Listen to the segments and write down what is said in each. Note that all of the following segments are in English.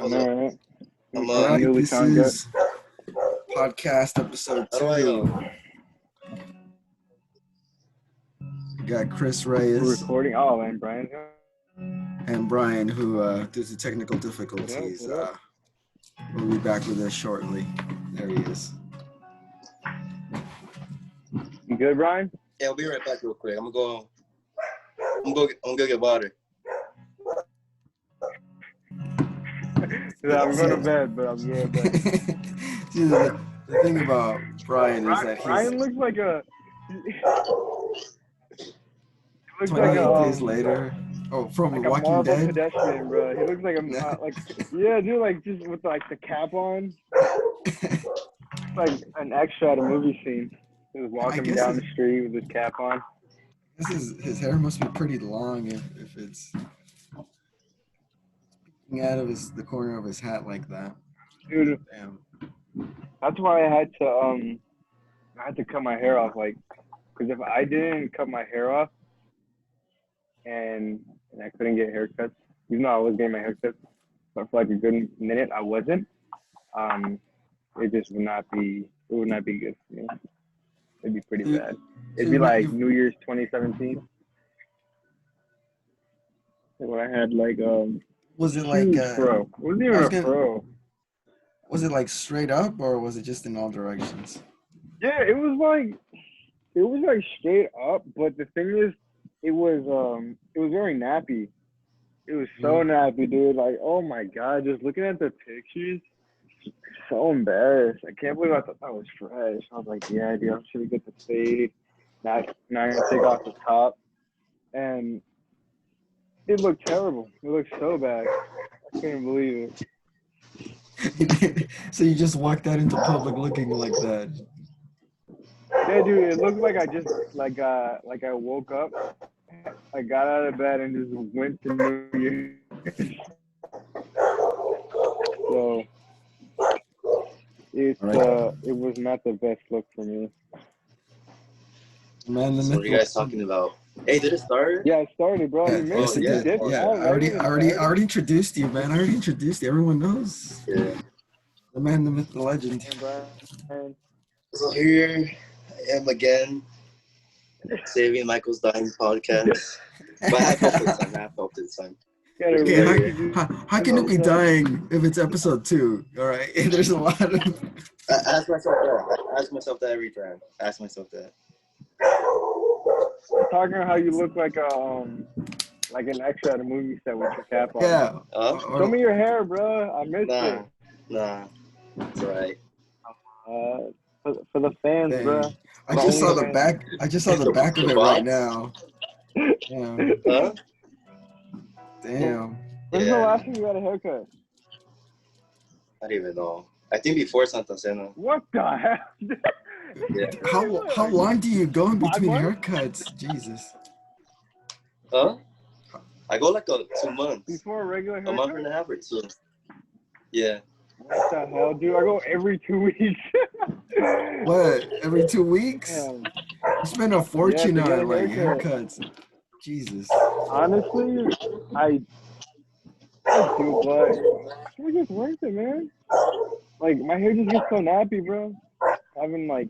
hold on. Alright. I'm Alright, Newly this found is podcast episode How do I 2. We got Chris We're Reyes recording. Oh, and Brian. and Brian, who due to technical difficulties, What up? will be back with us shortly. There he is. You good, Brian? Yeah, I'll be right back real quick. I'm gonna go get water. Yeah, I'm going to bed, but I'm going to bed. See, the thing about Brian is that Brian he's looks like a. He looks 28 like days later. Oh, from like a Walking Marvel Dead? pedestrian, bro. He looks like yeah, dude, like just with like the cap on, like an extra at a movie scene. He was walking guess down the street with his cap on. His hair must be pretty long if it's peeking out of the corner of his hat like that. Dude, Damn. that's why I had to cut my hair off, like, because if I didn't cut my hair off and I couldn't get haircuts, even though I was getting my haircuts, but for like a good minute I wasn't, it just would not be good for me. It'd be pretty bad. It'd be like New Year's 2017 when I had like Was it like fro. It wasn't even a fro. Was it like straight up or was it just in all directions? Yeah, it was like straight up, but the thing is, it was very nappy. It was so nappy, dude. Like, oh my god, just looking at the pictures, so embarrassed. I can't believe I thought that was fresh. I was like, yeah, dude, I'm sure we get the fade. Now I'm gonna take off the top, and it looked terrible. It looked so bad. I couldn't believe it. So you just walked out into public looking like that? Yeah, dude, it looked like I just like I woke up, I got out of bed and just went to New Year's. So it was not the best look for me. Man, So what are you guys talking about? Hey, did it start? Yeah, it started, bro. Yeah, You missed it. yes, it did. Yeah, I already introduced you, man. I already introduced you. Everyone knows. Yeah. The man, the myth, the legend. So here I am again, saving Michael's dying podcast. But I have hope this time. Okay, how can it be dying if it's episode 2? All right, there's a lot of. I ask myself that every time. I ask myself that. Talking about how you look like an extra at a movie set with your cap on. Yeah. Show me your hair, bro. I missed it. Nah, it's alright. For the fans, Dang. bro. I just saw the back. I just saw the back of it right now. Damn. Huh? Damn. When's the last time you got a haircut? I don't even know. I think before Santa Cena. What the hell? Yeah. How long do you go in between haircuts? Jesus. Huh? I go like 2 months. Before a regular haircut? A month and a half or 2. Yeah. What the hell, dude? I go every 2 weeks. What? Every 2 weeks? Damn. You spend a fortune to get on a like haircut. haircuts. Jesus. Honestly, I do, but it's just worth it, man. Like, my hair just gets so nappy, bro. Having like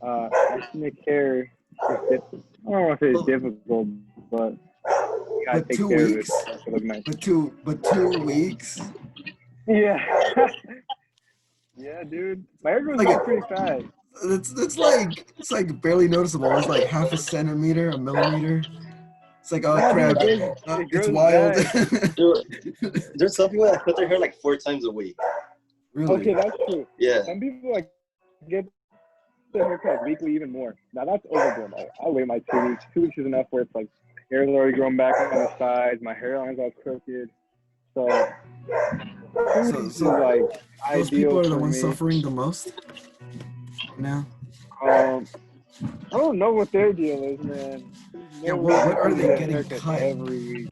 ethnic hair is difficult. I don't want to say it's difficult, but you gotta But take 2 care weeks? of it to look nice. But 2 weeks? Yeah. Yeah, dude. My hair grows back pretty fast. It's like barely noticeable. It's like half a centimeter, a millimeter. It's like, oh crap, it's wild. Dude, there's some people that cut their hair like 4 times a week. Really? Okay, that's true. Yeah. Some people like get their haircut weekly even more. Now that's overblown. Like, I wait my 2 weeks. 2 weeks is enough where it's like hair's already grown back on the sides, my hairline's all crooked. So 2 weeks is like those ideal people are the for ones me. suffering the most now. I don't know what their deal is, man. Yeah, what are they getting haircut cut? every week?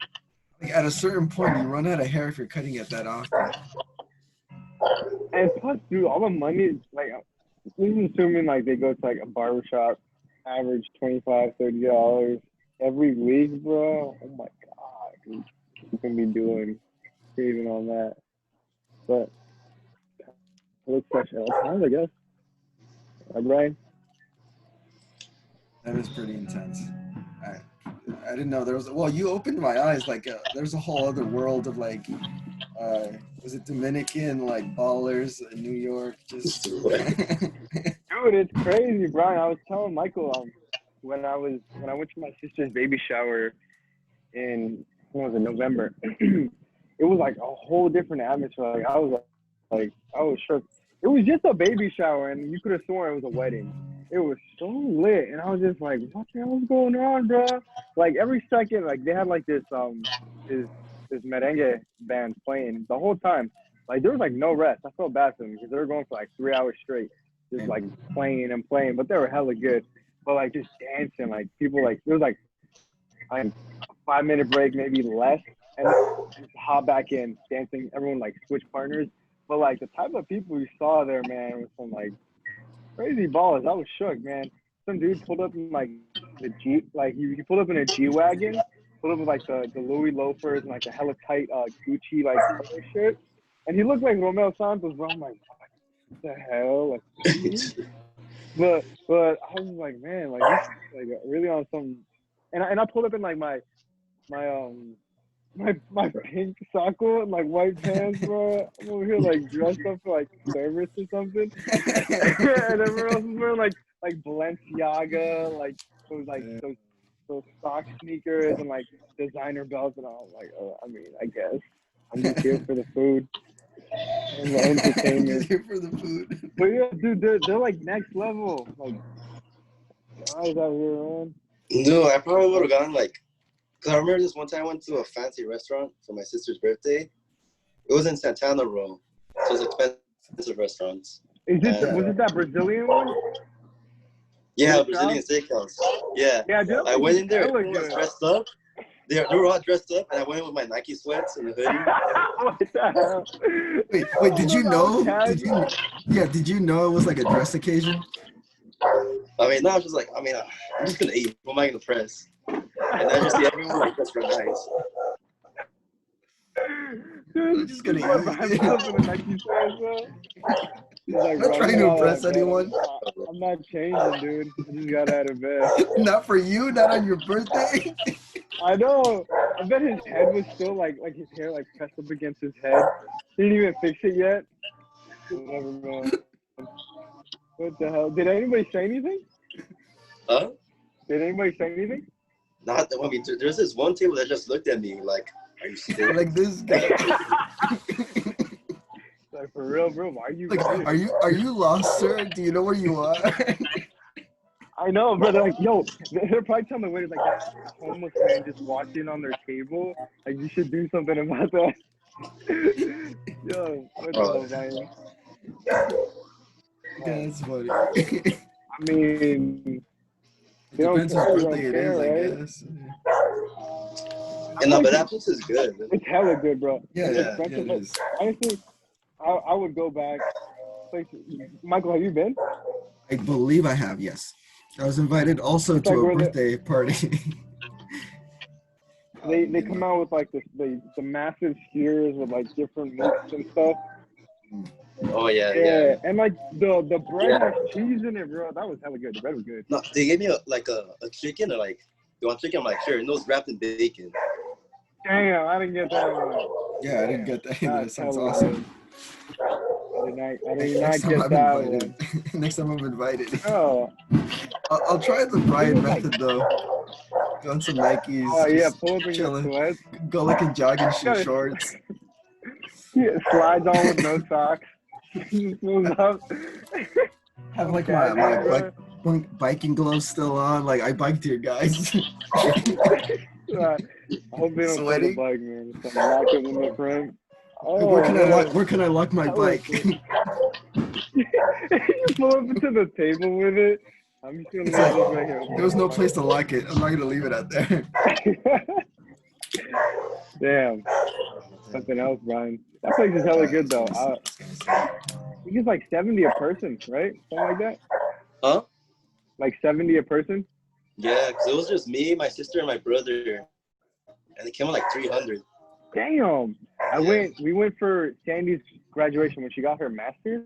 Like at a certain point, you run out of hair if you're cutting it that often. And plus, dude, all the money, like, even assuming like they go to like a barbershop, average $25, $30 every week, bro. Oh my god, dude, you can be doing saving on that. But it looks fresh at all times, I guess. Right, Brian? That is pretty intense. I didn't know there was. Well, you opened my eyes. Like there's a whole other world of like, was it Dominican like ballers in New York? Just. Dude, it's crazy, Brian. I was telling Michael when I went to my sister's baby shower in November. It was like a whole different atmosphere. Like I was shook. It was just a baby shower, and you could have sworn it was a wedding. It was so lit, and I was just like, "What the hell is going on, bro?" Like every second, like they had like this merengue band playing the whole time. Like there was like no rest. I felt bad for them because they were going for like 3 hours straight, just like playing and playing. But they were hella good. But like just dancing, like people like there was like a 5-minute break, maybe less, and just hop back in dancing. Everyone like switch partners. But like the type of people you saw there, man, was some like crazy ballers. I was shook, man. Some dude pulled up in like the Jeep, like he pulled up in a G-Wagon, pulled up with like the Louis loafers and like a hella tight Gucci like color shirt, and he looked like Romeo Santos. Bro, I'm like, what the hell? Like, but I was like, man, like this is like really on some. And I pulled up in like my pink socko and like white pants, bro. I'm over here like dressed up for like service or something. And everyone else was wearing like Balenciaga, like those sock sneakers and like designer belts, and I was like, oh, I mean, I guess I'm just here for the food and the entertainment. Here for the food. But yeah, dude, they're like next level. Like guys out here, man. No, I probably would have gone like. Because I remember this one time I went to a fancy restaurant for my sister's birthday. It was in Santana Row. So it was expensive restaurants. Was it that Brazilian one? Yeah, Brazilian steakhouse. Yeah. Yeah, dude. I went in there, everyone was dressed up. They were all dressed up, and I went in with my Nike sweats and the hoodie. What the hell? Wait, did you know? Did you know it was like a dress occasion? I mean, now I was just like, I'm just going to eat. What am I going to press? And I just see everyone like just for nice. Dude, I'm just gonna eat. I'm not trying to impress anyone. I'm not changing, dude. I just got out of bed. Not for you, not on your birthday. I know. I bet his head was still like his hair like pressed up against his head. He didn't even fix it yet. Never mind. What the hell? Did anybody say anything? Huh? Did anybody say anything? Not that. I mean, there's this one table that just looked at me like, "Are you serious?" Like this guy. Like for real, bro. Why are you? Like, are you lost, sir? Do you know where you are? I know, bro. They're like, yo, they're probably telling the waiters like, that homeless man just watching on their table. Like, you should do something about that. Yo, what the hell, man? That's funny. I mean, Depends whose birthday it is, I guess. And no, but that place is good. It's hella good, bro. Yeah, it is. Honestly, I would go back. Michael, have you been? I believe I have, yes. I was invited also to a birthday party. They come out with like the massive skewers with like different meats and stuff. Oh yeah. And like the bread has cheese in it, bro. That was hella good. The bread was good. No, they gave me a chicken or like, you want chicken? I'm like, sure. And it was wrapped in bacon. Damn, I didn't get that one. Yeah, I didn't get that. That sounds awesome. I did not get that one. Next time I'm invited. Oh. I'll try the Brian method though. Go on some Nikes. Oh yeah, pull up in your chilling. sweats. Go like in jogging shorts. Yeah, slides on with no socks. Moves up. Have like my biking gloves still on. Like I biked here, guys. I hope they don't pull the bike, man. Some lockers in the front. Oh, where can I lock my bike? You pull up to the table with it. I'm just gonna leave this right here. There was no place to lock it. I'm not gonna leave it out there. Damn. Something else, Brian. That place is hella good though. I think it's like 70 a person, right? Something like that. Huh? Like 70 a person? Yeah, because it was just me, my sister, and my brother, and it came out like 300. Damn. We went for Sandy's graduation when she got her master's.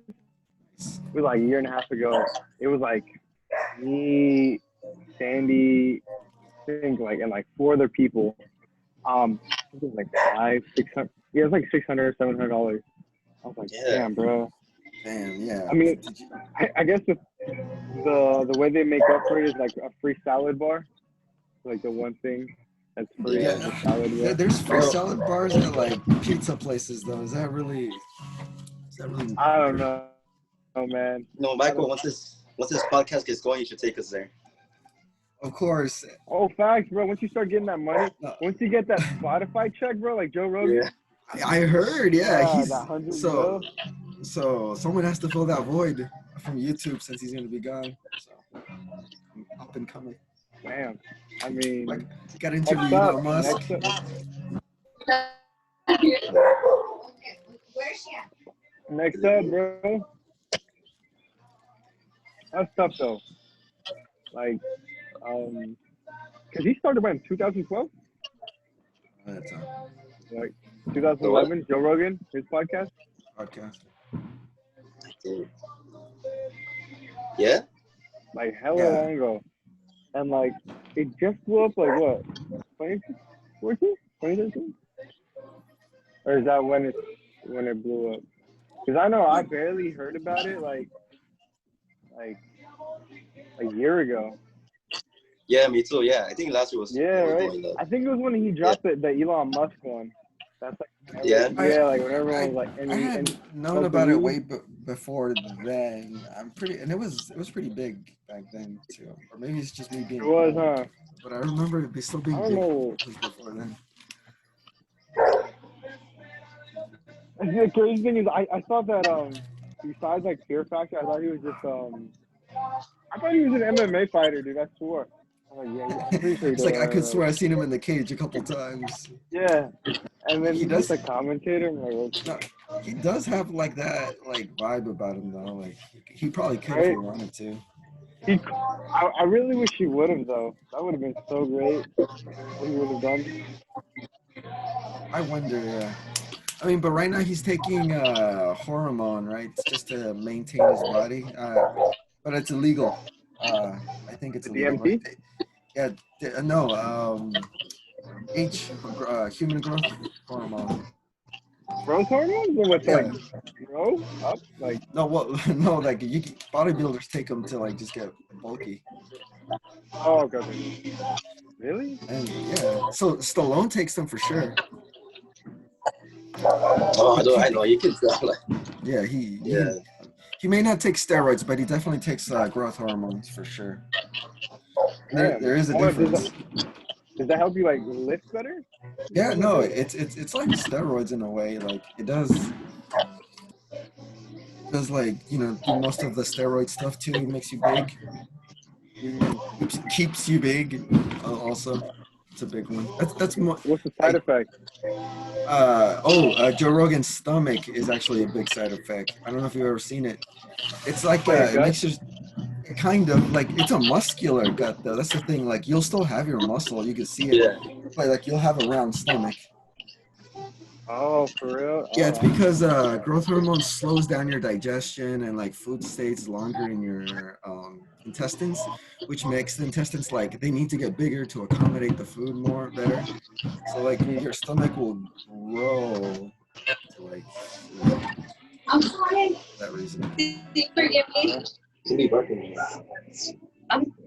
It was like a year and a half ago. It was like me, Sandy, I think like, and like 4 other people. I think it was like $600. Yeah, it was like $600, $700. I was like, damn, bro. Damn, yeah. I mean, I guess the way they make up for it is like a free salad bar. Like the one thing that's free is the salad bar. There's free salad bars at like pizza places though. Is that really? I don't know. Oh man. No, Michael. Once this podcast gets going, you should take us there. Of course. Oh, facts, bro. Once you start getting that money, once you get that Spotify check, bro, like Joe Rogan. Yeah. I heard, he's that 100 so someone has to fill that void from YouTube since he's gonna be gone. So up and coming. Damn. I mean, like, got interviewed Elon Musk. Next up, bro. That's tough though. Like, cause he started by 2012. That's Like 2011, Joe Rogan, his podcast. Yeah. Like hella long ago, and like it just blew up. Like what? 2014, 2013? Or is that when it blew up? Because I know I barely heard about it like a year ago. Yeah, me too. Yeah, I think last year was. Yeah, right. I think it was when he dropped the Elon Musk one. That's like like when everyone was like. I had known about it way before then. And it was pretty big back then too. Or maybe it's just me being. It was, huh? But I remember it still being big before then. The crazy thing is, I thought that besides like Fear Factor, I thought he was just I thought he was an MMA fighter, dude. I swore. I'm like, yeah, I'm pretty sure. It's like I could swear I've seen him in the cage a couple times. Yeah, and then he does the commentator. I'm like, no, he does have like that like vibe about him though. Like he probably could if he wanted to. I really wish he would have though. That would have been so great. What he would have done. I wonder. I mean, but right now he's taking hormone, right? It's just to maintain his body. But it's illegal. I think it's illegal. DMT? Right? Yeah, no. Human growth hormone. Growth hormone? Or what's like grow up? Like no, like bodybuilders take them to like just get bulky. Oh, okay. Really? And yeah, so Stallone takes them for sure. Oh, I know. You can tell. Yeah, he may not take steroids, but he definitely takes growth hormones for sure. There is a difference. Does that help you like lift better? Yeah, no, it's like steroids in a way. Like it does like do most of the steroid stuff too. It makes you big. Keeps you big. Also, it's a big one. That's more. What's the side effect? Joe Rogan's stomach is actually a big side effect. I don't know if you've ever seen it. It's like it makes you kind of like it's a muscular gut though. That's the thing. Like you'll still have your muscle. You can see it. Yeah. But like you'll have a round stomach. Oh, for real? Yeah, it's because growth hormone slows down your digestion and like food stays longer in your intestines, which makes the intestines like they need to get bigger to accommodate the food more better. So like your stomach will grow to like I'm sorry. that reason. Did you forgive me?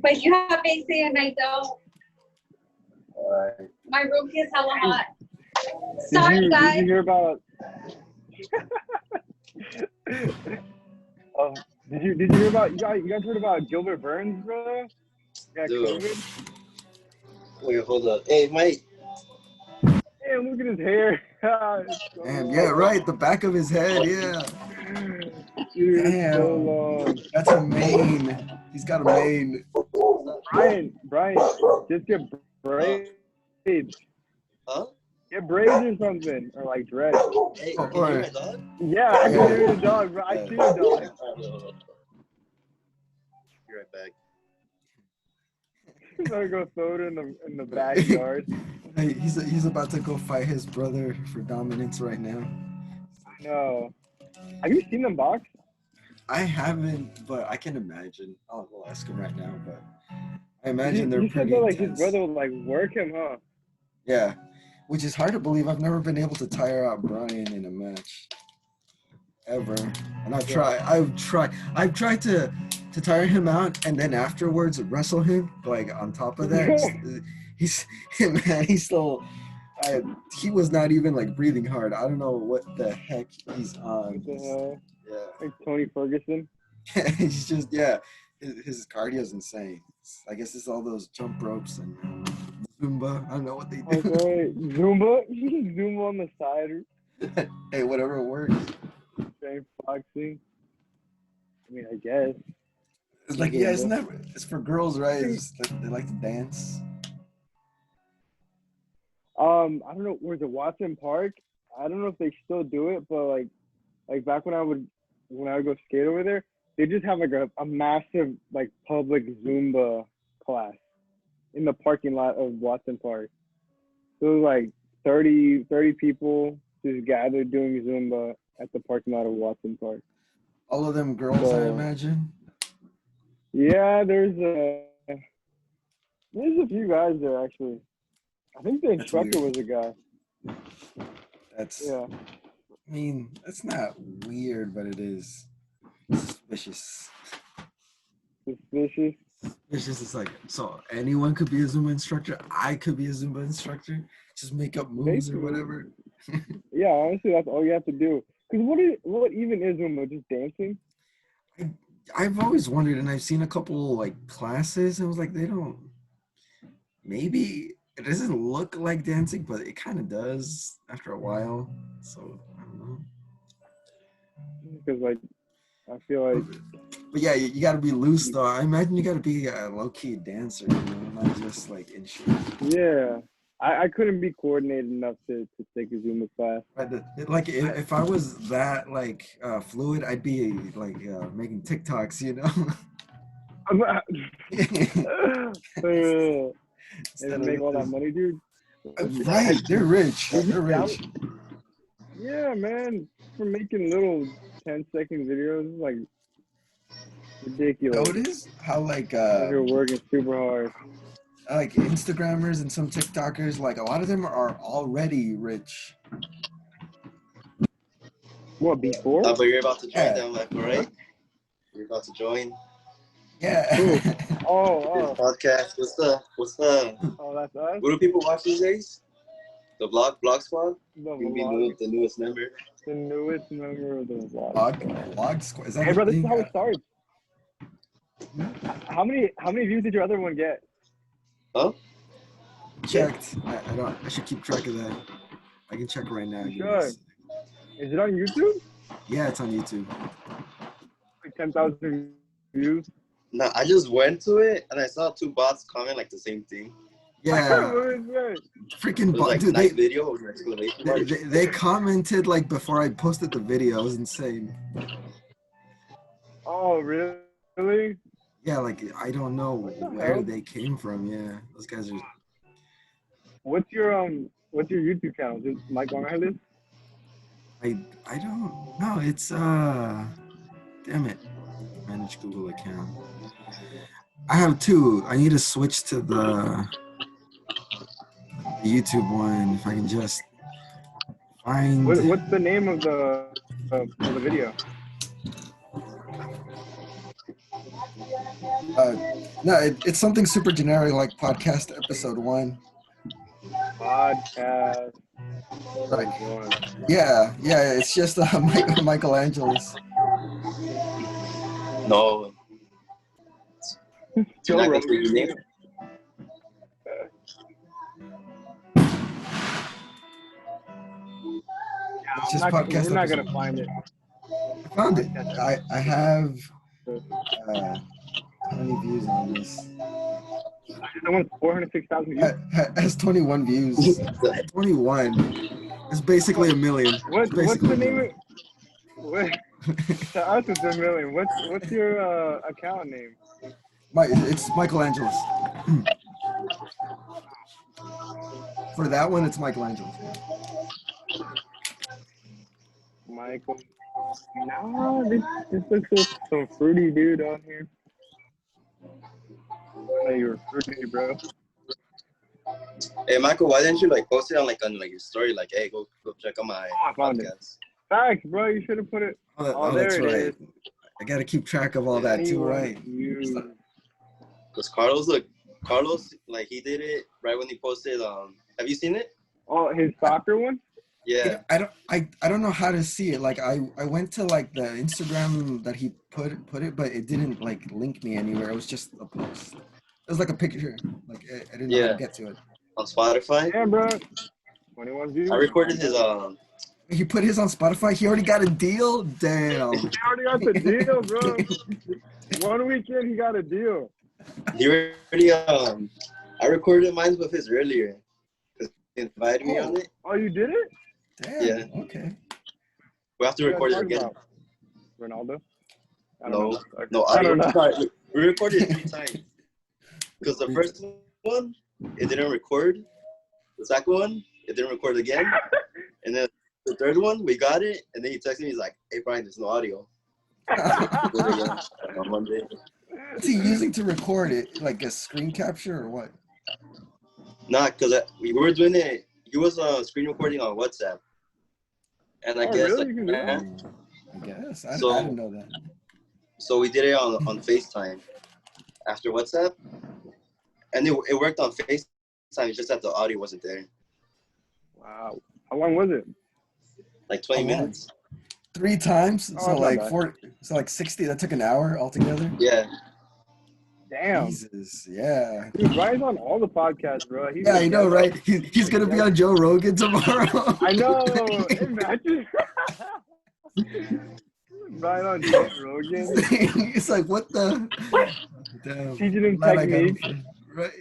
But you have AC and I don't. My room is hella hot. Sorry, guys. Did you hear about? Did you hear about? You guys heard about Gilbert Burns, bro? Yeah, COVID. Wait, hold up. Hey, Mike. Damn, look at his hair. Damn, yeah, right. The back of his head, yeah. Dude, damn. so long. That's a mane. He's got a mane. Brian, just get braids. Huh? Get braids or something, or like dreads. Hey, can you hear my dog? Yeah, I can hear the dog, bro. I see the dog. Be right back. I'm gonna go throw it in the backyard. Hey, he's about to go fight his brother for dominance right now. No. Have you seen them box? I haven't, but I can imagine. I'll ask him right now, but I imagine they're He said pretty that like his intense. brother would like work him, huh? Yeah, which is hard to believe. I've never been able to tire out Brian in a match ever, and I've tried to tire him out, and then afterwards wrestle him. Like on top of that, he's man, he's still. He was not even like breathing hard. I don't know what the heck he's on. What the hell? Yeah. Like Tony Ferguson. He's just his cardio is insane. I guess it's all those jump ropes and Zumba. I don't know what they do. Okay, Zumba. Zumba on the side. Hey, whatever works. Same boxing. I mean, I guess. It's like it's for girls, right? It's just like, they like to dance. I don't know. Was it Watson Park? I don't know if they still do it, but like back when I would go skate over there, they just have like a massive like public Zumba class in the parking lot of Watson Park. So it was like 30 people just gathered doing Zumba at the parking lot of Watson Park. All of them girls, I imagine. Yeah, there's a few guys there actually. I think the instructor was a guy. Yeah. I mean, that's not weird, but it is suspicious. Suspicious. Suspicious is like, so anyone could be a Zumba instructor. I could be a Zumba instructor. Just make up moves or whatever. Yeah, honestly, that's all you have to do. Because what even is Zumba? Just dancing? I've always wondered, and I've seen a couple like classes, and I was like, they don't. Maybe it doesn't look like dancing, but it kind of does after a while. So I don't know. Because like, I feel like. But yeah, you got to be loose though. I imagine you got to be a low key dancer, you know, not just like in shape. Yeah, I couldn't be coordinated enough to take a Zumba class. Like if I was that like fluid, I'd be like making TikToks, you know. And make all that money, dude. Right, they're rich. They're rich. Yeah, man. For making little 10-second videos, like ridiculous. Notice how like you're working super hard. Like Instagrammers and some TikTokers, like a lot of them are already rich. What, before? But you're about to join them, like, right? You're about to join. Yeah. Oh. Podcast. What's the? Oh, that's us. What do people watch these days? The blog squad. The newest member. The newest member of the vlog. Blog squad. Is that hey, bro, this is how it starts. How many views did your other one get? Huh? Checked. I should keep track of that. I can check right now. Sure. Is it on YouTube? Yeah, it's on YouTube. Like 10,000 views. No, I just went to it and I saw two bots comment like the same thing. Yeah. Freaking bot, like, dude. nice video with explanation marks. They commented like before I posted the video. It was insane. Oh, really? Yeah, like I don't know where they came from. Yeah, those guys are. What's your YouTube channel? Is it Mike Archangeles? I don't know. It's damn it. Manage Google account. I have two. I need to switch to the YouTube one if I can just find. What's the name of the video? No, it's something super generic like podcast episode 1. Podcast. Right. Yeah. It's just Michelangelos. No. Joe Rogan. We're not gonna find it. I found it. I have how many views on this? That one's 406,000 views. Has 21 views. 21. It's basically a million. What's the name of? To us, it's a million. What's your account name? It's Michelangelos. For that one, it's Michelangelo's. Michael. Nah, this looks like some fruity dude on here. Hey, you're fruity, bro. Hey, Michael, why didn't you like post it on your story? Like, hey, go check out my I found it. podcast. Facts, bro. You should have put it. Oh, there that's it right. is. I gotta keep track of all that too, right? Because Carlos, like he did it right when he posted. Have you seen it? Oh, his soccer one? Yeah. I don't know how to see it. Like I went to like the Instagram that he put it, but it didn't like link me anywhere. It was just a post. It was like a picture. Like I didn't know how to get to it. On Spotify. Yeah, bro. 21 views. I recorded his He put his on Spotify. He already got a deal. Damn. He already got the deal, bro. 1 weekend, he got a deal. He already I recorded mine with his earlier. Cause he invited me on it. Oh, you did it? Damn. Yeah. Okay. We have to record it again. About Ronaldo? No, I don't know. We recorded it 3 times. Because the first one, it didn't record. The second one, it didn't record again. And then the third one, we got it. And then he texted me, he's like, hey, Brian, there's no audio. On Monday. What's he using to record it? Like a screen capture or what? Nah, because we were doing it. He was screen recording on WhatsApp. And I guess, really? I guess. I didn't know that. So we did it on FaceTime after WhatsApp. And it worked on FaceTime. It's just that the audio wasn't there. Wow. How long was it? Like 20 minutes. 3 times? Oh, So like bad. 4. So like 60. That took an hour altogether. Yeah. Damn. Jesus. Yeah. Dude, Brian's on all the podcasts, bro. Yeah, I know, right? He's gonna be on Joe Rogan tomorrow. I know. Imagine. Brian on Joe Rogan. It's like, what the? Damn. Teaching him Glad I got him. techniques. Right.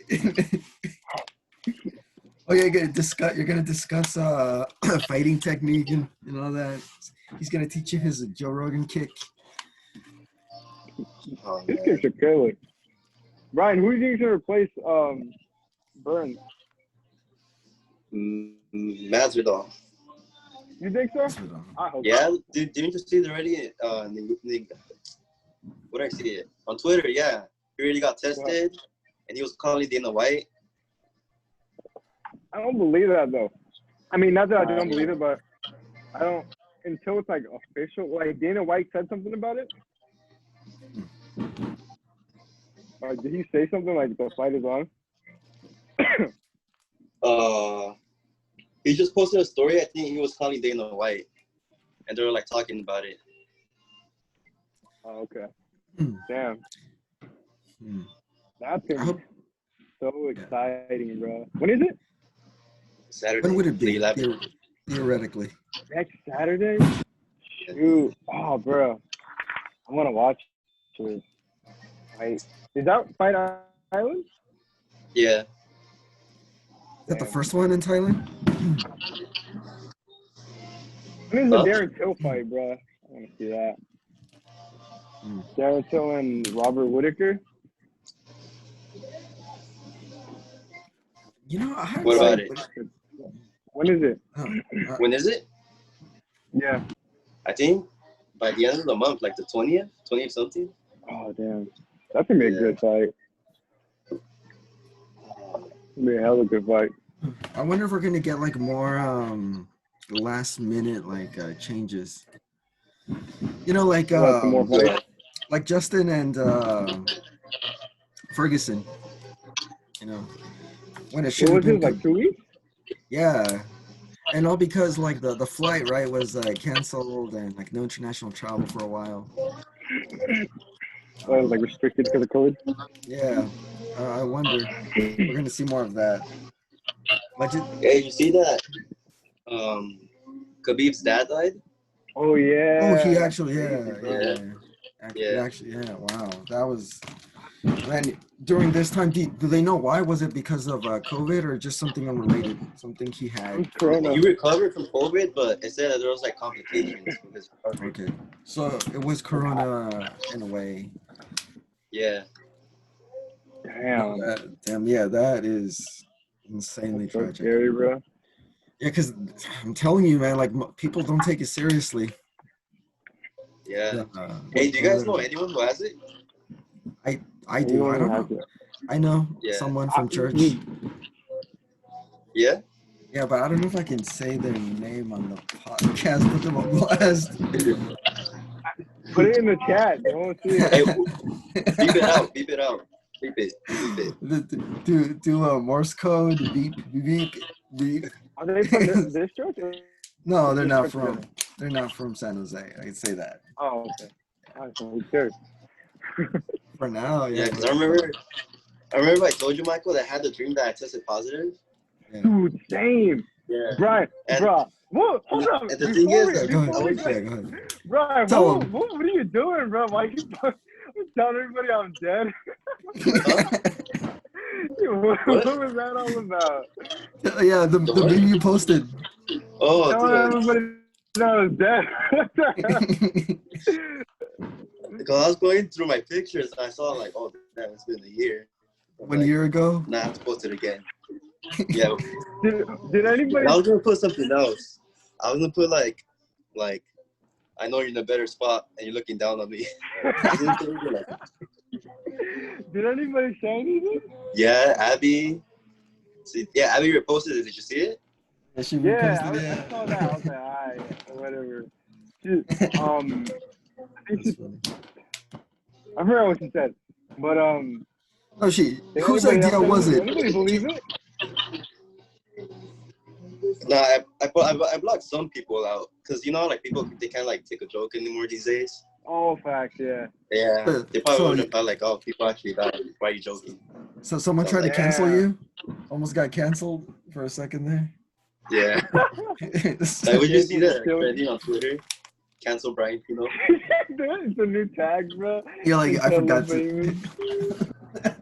Oh yeah, you're gonna discuss fighting technique and all that. He's gonna teach you his Joe Rogan kick. Oh, This kid should kill it. Brian, who do you think should replace Burns? Masvidal. You think so? I hope Yeah, dude, didn't you see it already? What did I see it? On Twitter, yeah. He already got tested, and he was calling Dana White. I don't believe that, though. I mean, not that I don't believe it, but I don't, until it's, like, official. Like, Dana White said something about it. Like, did he say something like the fight is on? He just posted a story. I think he was calling Dana White, and they were, like, talking about it. Oh, okay. Damn. That's gonna be so exciting, bro. When is it? Saturday. When would it be? The 11th. Theoretically. Next Saturday? Shoot. Oh, bro. I want to watch it. Right. Is that Fight Island? Yeah. Is that the first one in Thailand? When is the Darren Till fight, bro? I want to see that. Darren Till and Robert Whittaker? You know, I heard What about it? When is it? When is it? Yeah. I think by the end of the month, like the 20th something. Oh, damn. That's going to be a good fight. It'll be a hell of a good fight. I wonder if we're gonna get like more last minute like changes. You know, like like Justin and Ferguson. You know, when it should have been like 2 weeks. Yeah, and all because like the flight right was canceled and like no international travel for a while. Oh, it was like restricted because of COVID. Yeah, I wonder we're gonna see more of that. Hey, you see that? Khabib's dad died. Oh yeah. Oh, he actually, yeah. Wow, that was. Man, during this time, do they know why? Was it because of COVID or just something unrelated? Something he had. Corona. He recovered from COVID, but it said that there was like complications with his recovery. Okay, so it was Corona in a way. Yeah. Damn. Damn, yeah, that is. Insanely That's so tragic. scary, bro. Yeah, because I'm telling you, man, like people don't take it seriously. Yeah. Hey, do you guys know anyone who has it? I do. I don't know. I know someone from church. Yeah? Yeah, but I don't know if I can say their name on the podcast. Put them on blast. Put it in the chat. They won't see it. Hey, beep it out. Beep it out. Beep it. Beep it. Do a Morse code. Beep, beep, beep. Are they from this church? No, they're not from. They're not from San Jose. I can say that. Oh, okay. Alright, so we good. For now, yeah. Yeah, because I remember I told you, Michael, that I had the dream that I tested positive. Yeah. Dude, same. Yeah. Brian, bro. Whoa, hold on. And the thing is, Go ahead. Brian, Tell him. what are you doing, bro? Why you telling everybody I'm dead? What was that all about? Yeah, the meme you posted. Oh, Telling dude. everybody that I was dead. Because I was going through my pictures, and I saw like, oh, damn, it's been a year. One year ago. Nah, I have to post it again. Yeah. Did anybody? I was gonna put something else. I was gonna put like, I know you're in a better spot, and you're looking down on me. Did anybody say anything? Yeah, Abby. See, yeah, Abby reposted it. Did you see it? Yeah, she Yeah, reposted it. I saw that. I was like, alright, whatever. She, I think That's funny. I forgot what she said, but Oh, did whose anybody idea else- was did it? Anybody believe it? Nah, I blocked some people out because you know, like people they can't like take a joke anymore these days. Oh, facts, yeah. Yeah, they probably would have felt like, oh, people actually died. Why are you joking? So someone So, tried to like, cancel yeah. you? Almost got canceled for a second there. Yeah. Like, would you see that trending on Twitter? Cancel Brian Pino. It's a new tag, bro. Yeah, like I forgot to. Famous.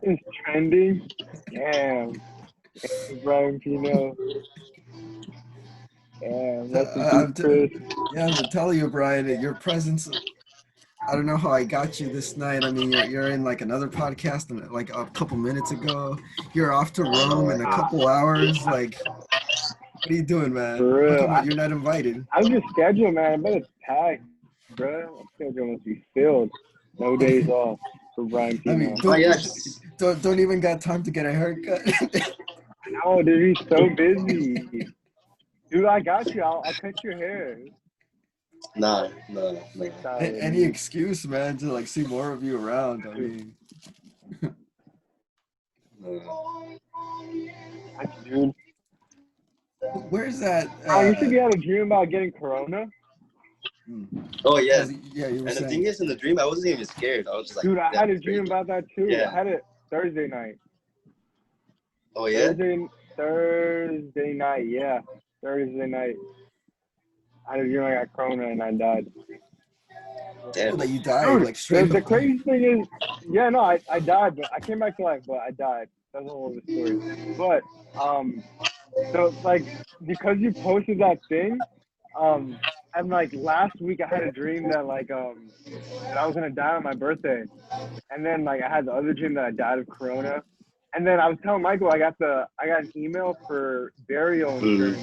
It's trending. Damn. Brian Pino. Damn, that's I'm Chris. Yeah, I'm telling you, Brian, your presence. I don't know how I got you this night. I mean, you're in like another podcast, and like a couple minutes ago, you're off to Rome in a couple hours. Like, what are you doing, man? For real. How come you're not invited? I'm just scheduled, man. I better tag, bro. My schedule must be filled. No days off for Brian Pino. I mean, Oh, yeah. don't even got time to get a haircut. No, dude, he's so busy. Dude, I got you. I'll cut your hair. Nah. Any excuse, man, to like see more of you around. I mean, Dude. where's that? Oh, you said you had a dream about getting corona? Oh, yeah. Yeah, you were And the saying. thing is, in the dream, I wasn't even scared. I was just like, Dude, I "That's had a crazy." dream about that too. Yeah. I had it Thursday night. Oh, yeah? Thursday night, yeah. Thursday night. I had a dream I got corona and I died. Damn. That you died Dude, like straight the up. crazy thing is, yeah, no, I died, but I came back to life, but I died. That's a whole other story. But, so, like, because you posted that thing, and, like, last week I had a dream that, like, that I was going to die on my birthday. And then, like, I had the other dream that I died of corona. And then I was telling Michael I got an email for burial insurance.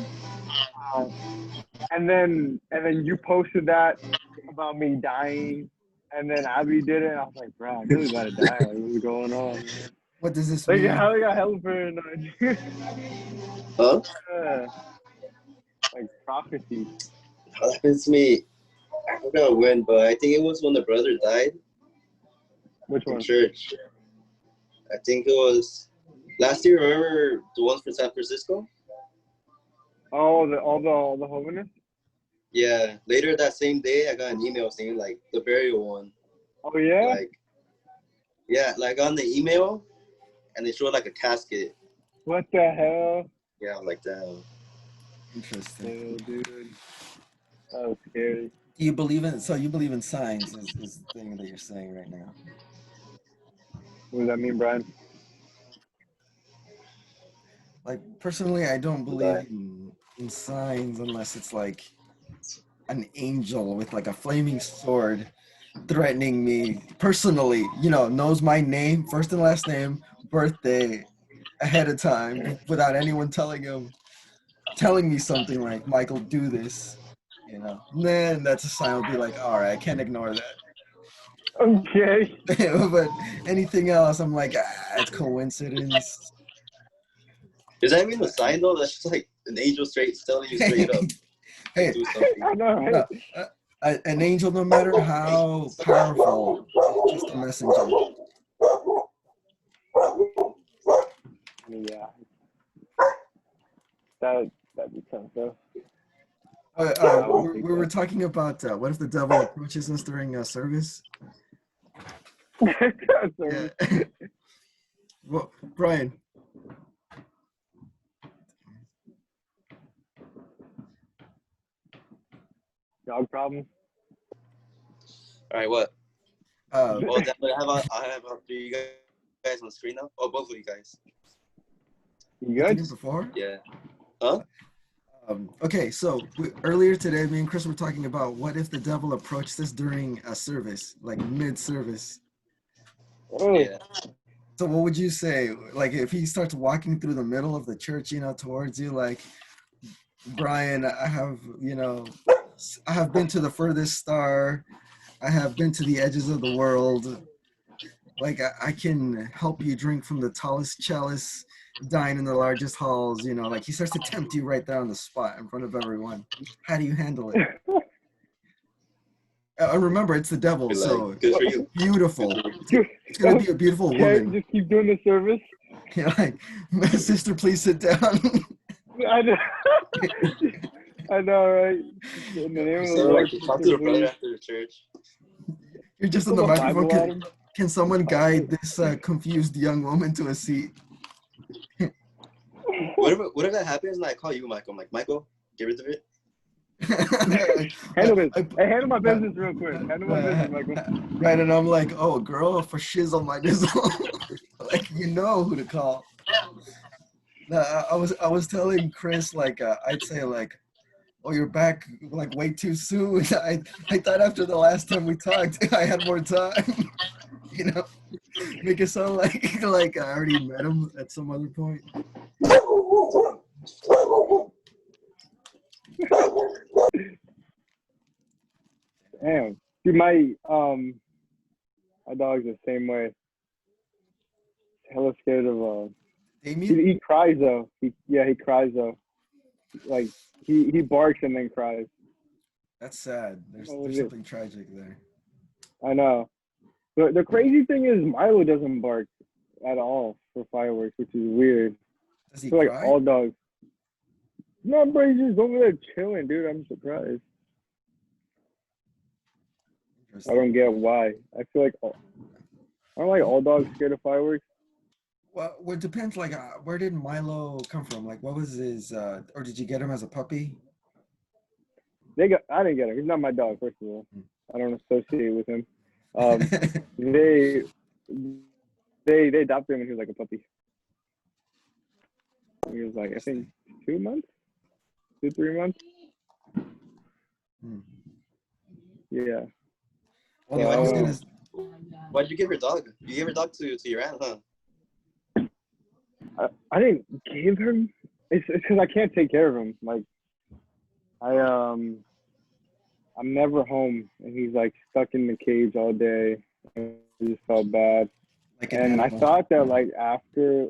And then you posted that about me dying, and then Abby did it, and I was like, bro, I really gotta die. Like, what's going on? What does this Like, mean? how I got hella paranoid. Huh? Like prophecy. That happens to me. I forgot when, but I think it was when the brother died Which in one? church. I think it was last year. Remember the ones from San Francisco? Oh, all the holiness. Yeah. Later that same day, I got an email saying like the burial one. Oh yeah. Like, yeah, like on the email, and they showed like a casket. What the hell? Yeah, like that. Interesting. Oh, dude, that was scary. Do you believe in? So you believe in signs? Is the thing that you're saying right now? What does that mean, Brian? Like personally, I don't believe in signs unless it's like an angel with like a flaming sword threatening me personally. You know, knows my name, first and last name, birthday, ahead of time without anyone telling me something like, Michael, do this, you know. And then that's a sign I'll be like, all right, I can't ignore that. Okay. But anything else, I'm like, it's coincidence. Is that even a sign though? That's just like an angel telling you straight up Hey, do something. I know, right? no, an angel, no matter how powerful, is just a messenger. Yeah. That'd be tough though. We were talking about what if the devil approaches us during service? Sorry. Yeah. Well, Brian. Dog problem? All right, what? Uh, Well, definitely, I have you guys on the screen now. Oh, both of you guys. You what good? did you before? Yeah. Huh? Okay, so earlier today, me and Chris were talking about what if the devil approached us during a service, like mid-service. Oh, Yeah. So what would you say? Like if he starts walking through the middle of the church, you know, towards you, like, Brian, I have been to the furthest star. I have been to the edges of the world. Like I can help you drink from the tallest chalice, dine in the largest halls, you know, like he starts to tempt you right there on the spot in front of everyone. How do you handle it? Remember, it's the devil, Be so like, good for you. beautiful. Dude, It's gonna be a beautiful okay, woman. just keep doing the service. You're like, sister, please sit down. I know. I know, right? In the name of the So, Lord, like, talk to the brother after the church. You're just on pull the the Bible at microphone. him. Can someone guide this confused young woman to a seat? Whatever that happens, and I call you, Michael. I'm like, Michael, get rid of it. Handle this. Hey, handle my business real quick. Handle my business, Michael. Right, and I'm like, oh, girl, for shizzle my dizzle. Like, you know who to call. No, I was telling Chris, like, I'd say, like, oh, you're back, like, way too soon. I thought after the last time we talked, I had more time. You know, make it sound like I already met him at some other point. Damn. Dude, my dog's the same way. Hella scared of Damien? he cries though. He cries though. Like he barks and then cries. That's sad. There's something tragic there. I know. The crazy thing is Milo doesn't bark at all for fireworks, which is weird. Does he Like cry? all dogs. No, bro, he's just over there chilling, dude. I'm surprised. I don't get why. I feel like aren't like all dogs scared of fireworks? Well, it depends. Like, where did Milo come from? Like, what was his? Or did you get him as a puppy? I didn't get him. He's not my dog, first of all. I don't associate with him. They adopted him when he was like a puppy. He was like, I think 2 months, 3 months. Yeah. Well, no, I was gonna. Why'd you give your dog? You gave your dog to your aunt, huh? I didn't give him. It's because I can't take care of him. Like, I'm never home, and he's like stuck in the cage all day. And I just felt bad. Like an And animal. I thought that like after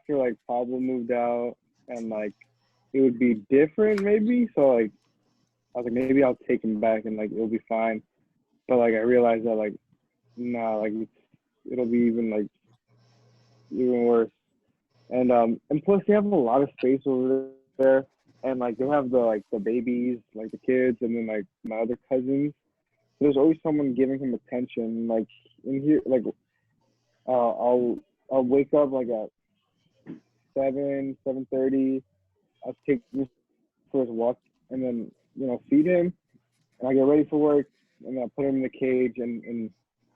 like Pablo moved out, and like it would be different maybe. So like I was like, maybe I'll take him back and like it'll be fine. But like I realized that like nah, like it'll be even worse. And plus they have a lot of space over there, and like they'll have the babies, like the kids, and then like my other cousins. There's always someone giving him attention. Like in here, like I'll wake up like at 7:30. I'll take him for his walk, and then feed him, and I get ready for work, and I put him in the cage, and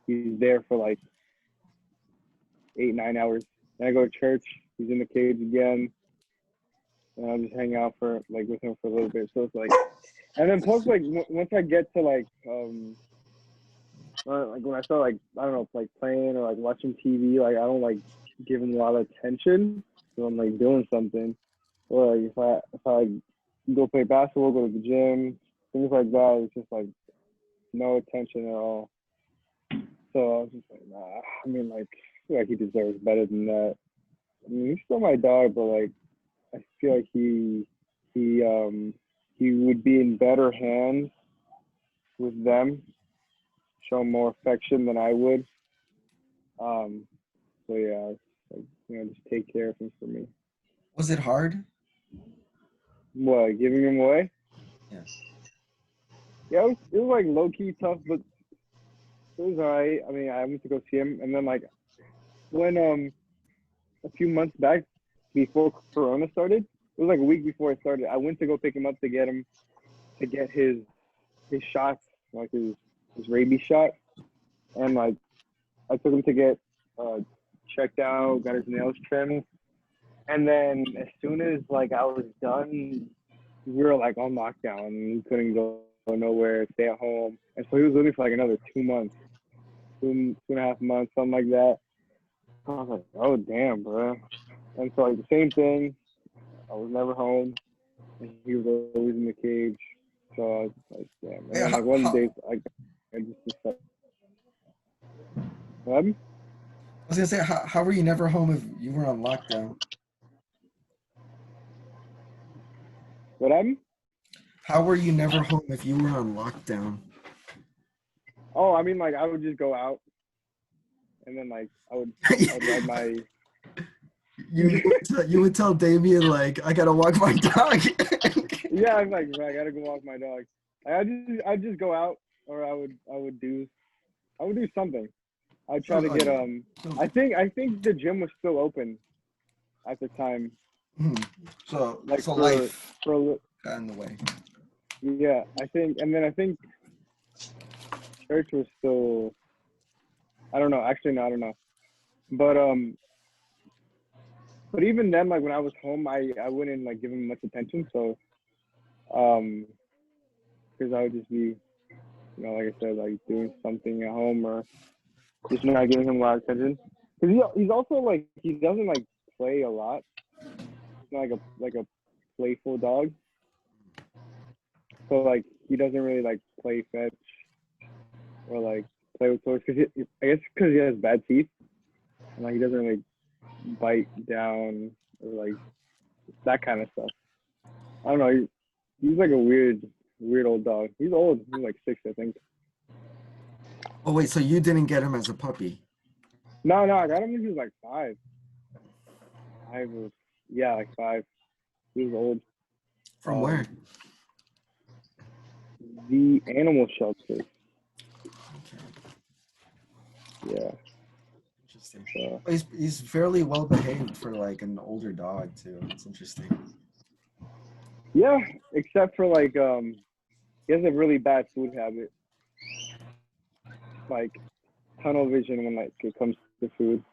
he's there for like 8-9 hours. Then I go to church. He's in the cage again, and I'll just hang out with him for a little bit. So it's like, and then plus like once I get to like when I start like I don't know, like playing or like watching TV, like I don't like giving a lot of attention, so I'm like doing something. Or like if I go play basketball, go to the gym, things like that, it's just like no attention at all. So I was just like, nah. I mean, like, I feel like he deserves better than that. I mean, he's still my dog, but like, I feel like he would be in better hands with them, show more affection than I would. So yeah, like, just take care of him for me. Was it hard? What, giving him away? Yeah. Yeah, it was like low key tough, but it was alright. I mean, I went to go see him, and then like when a few months back before Corona started, it was like a week before it started. I went to go pick him up to get his shots, like his rabies shot, and like I took him to get checked out, got his nails trimmed, and then as soon as like I was done, we were like on lockdown and we couldn't go nowhere, stay at home, and so he was living for like another 2 months, two and a half months, something like that. I was like, oh damn, bro. And so like the same thing, I was never home, and he was always in the cage. So I was like, damn, man. Yeah, Like one day, I just decided. What? I was gonna say, how were you never home if you were on lockdown? What happened? How were you never home if you were on lockdown? Oh, I mean, like I would just go out, and then like I'd ride my. You would tell Damien, like, I gotta walk my dog. Yeah, I'm like, I gotta go walk my dog. I'd just go out, or I would do something. I'd try to get I think the gym was still open at the time. So Like so life for got in the way. yeah, I think church was still. I don't know. Actually, no, I don't know. But even then, like when I was home, I wouldn't like give him much attention. So, because I would just be, like I said, like doing something at home or just not giving him a lot of attention. Because he's also like he doesn't like play a lot. He's not like a playful dog. So like he doesn't really like play fetch or like play with toys. I guess because he has bad teeth, and like he doesn't really bite down or like that kind of stuff. I don't know. He's like a weird old dog. He's old. He's like 6, I think. Oh wait, so you didn't get him as a puppy? No, I got him when he was like 5. Like 5. He was old. From where? The animal shelter. Okay. Yeah. Interesting. So, He's fairly well behaved for like an older dog too. It's interesting. yeah, except for like he has a really bad food habit. Like tunnel vision when like it comes to food.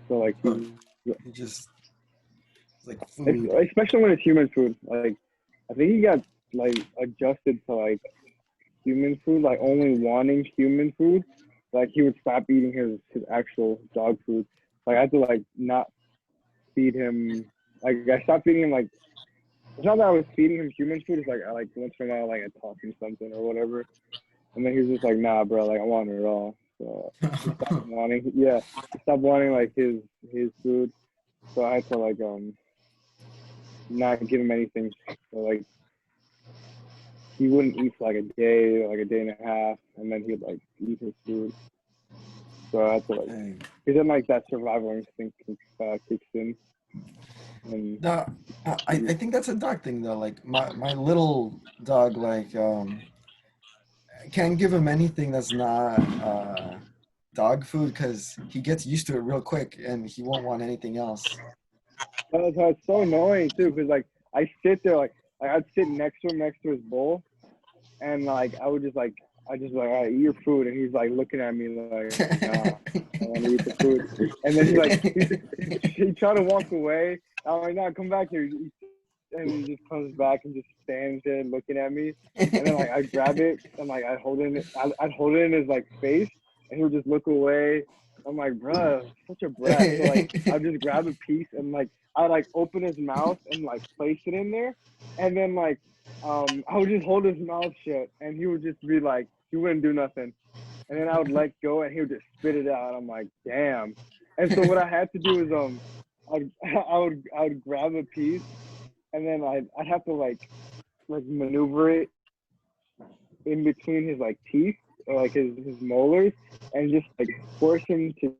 So like He just like food. especially when it's human food. Like I think he got like adjusted to like human food, like only wanting human food. Like he would stop eating his actual dog food. Like I had to like not feed him. Like I stopped feeding him. Like it's not that I was feeding him human food. It's like I like once in a while like I taught him something or whatever. And then he was just like, nah, bro, like I want it all. So he stopped wanting. Yeah, he stopped wanting like his food. So I had to like not give him anything. So like he wouldn't eat for like a day and a half, and then he'd like eat his food. So I had to like, because then like that survival instinct kicks in. And No, I think that's a dog thing though. Like my little dog, like can't give him anything that's not dog food because he gets used to it real quick and he won't want anything else. It's so annoying too, because like I sit there like I'd sit next to his bowl, and like I would just like like, all right, eat your food, and he's like looking at me like, nah, I want to eat the food. And then he tried to walk away. I'm like, nah, come back here. And he just comes back and just stands there looking at me. And then like I grab it and like I'd hold it in his like face, and he would just look away, I'm like, bruh, such a brat. So like, I'll just grab a piece and like, I like open his mouth and like place it in there, and then like, I would just hold his mouth shut, and he would just be like, he wouldn't do nothing, and then I would let go, and he would just spit it out. I'm like, damn. And so what I had to do is I would grab a piece, and then I'd have to like maneuver it in between his like teeth or like his molars, and just like force him to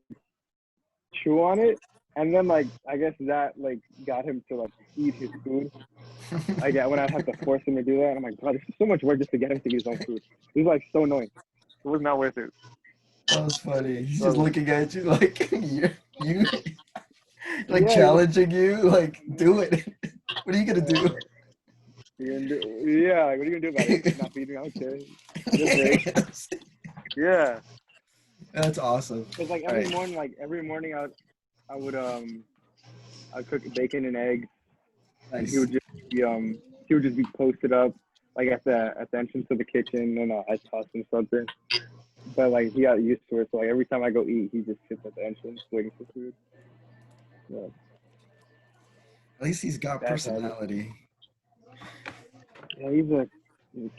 chew on it, and then like I guess that like got him to like eat his food. Like when I'd have to force him to do that, I'm like, God, this is so much work just to get him to eat his own food. It was like so annoying. It was not worth it. That was funny. He's So, just looking at you like you like yeah, challenging you, like do it. What are you gonna do? yeah, like, what are you gonna do about it? Not feeding? I don't care. Yeah. That's awesome. Cause like every morning I'd cook bacon and eggs, and Nice. he would just be posted up like at the entrance of the kitchen, and I'd toss him something. But like he got used to it, so like every time I go eat, he just sits at the entrance waiting for food. Yeah. At least he's got That's personality. Yeah, he's a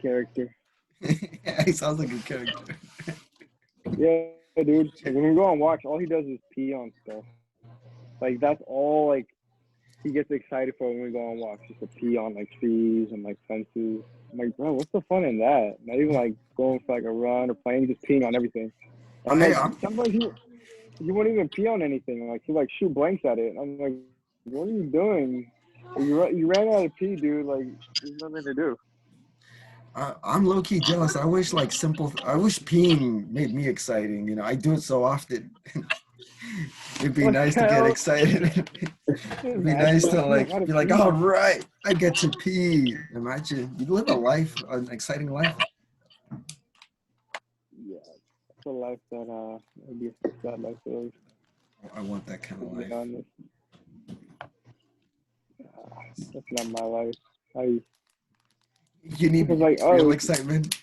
character. Yeah, he sounds like a character. Yeah, dude. Like, when we go on walks, all he does is pee on stuff. Like that's all like he gets excited for when we go on walks, just to pee on like trees and like fences. I'm like, bro, what's the fun in that? Not even like going for like a run or playing, just peeing on everything. I'm like, sometimes you won't even pee on anything. Like you like shoot blanks at it. I'm like, what are you doing? You ran out of pee, dude. Like there's nothing to do. I'm low key jealous. I wish peeing made me exciting. You know, I do it so often. It'd be nice to get excited. It'd be nice to like be like, all right, I get to pee. Imagine you live an exciting life. Yeah, it's a life that would be a sad life to live. I want that kind of life. Honest. That's not my life. You need like real excitement.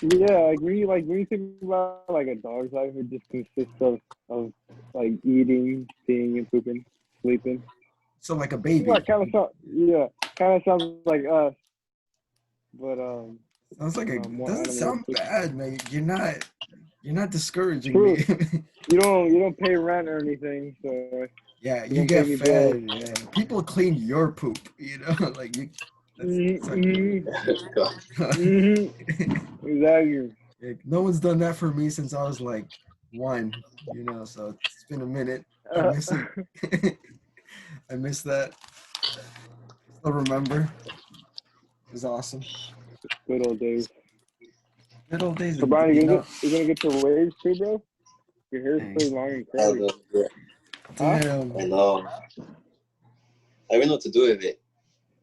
Yeah, like when you think about like a dog's life, it just consists of like eating, peeing, and pooping, sleeping. So like a baby. Yeah, kind of sounds like us. But sounds like doesn't sound bad, man. You're not discouraging True. me. you don't pay rent or anything, so yeah, you get fed. Yeah. People clean your poop, you know, like you. Exactly. No one's done that for me since I was like 1, you know, so it's been a minute. I miss it. I miss that. Still remember. It was awesome. Good old days. Good old days. So Brian, you gonna get your waves too, bro? Your hair's pretty long and curly. Damn. I know. I don't know what to do with it.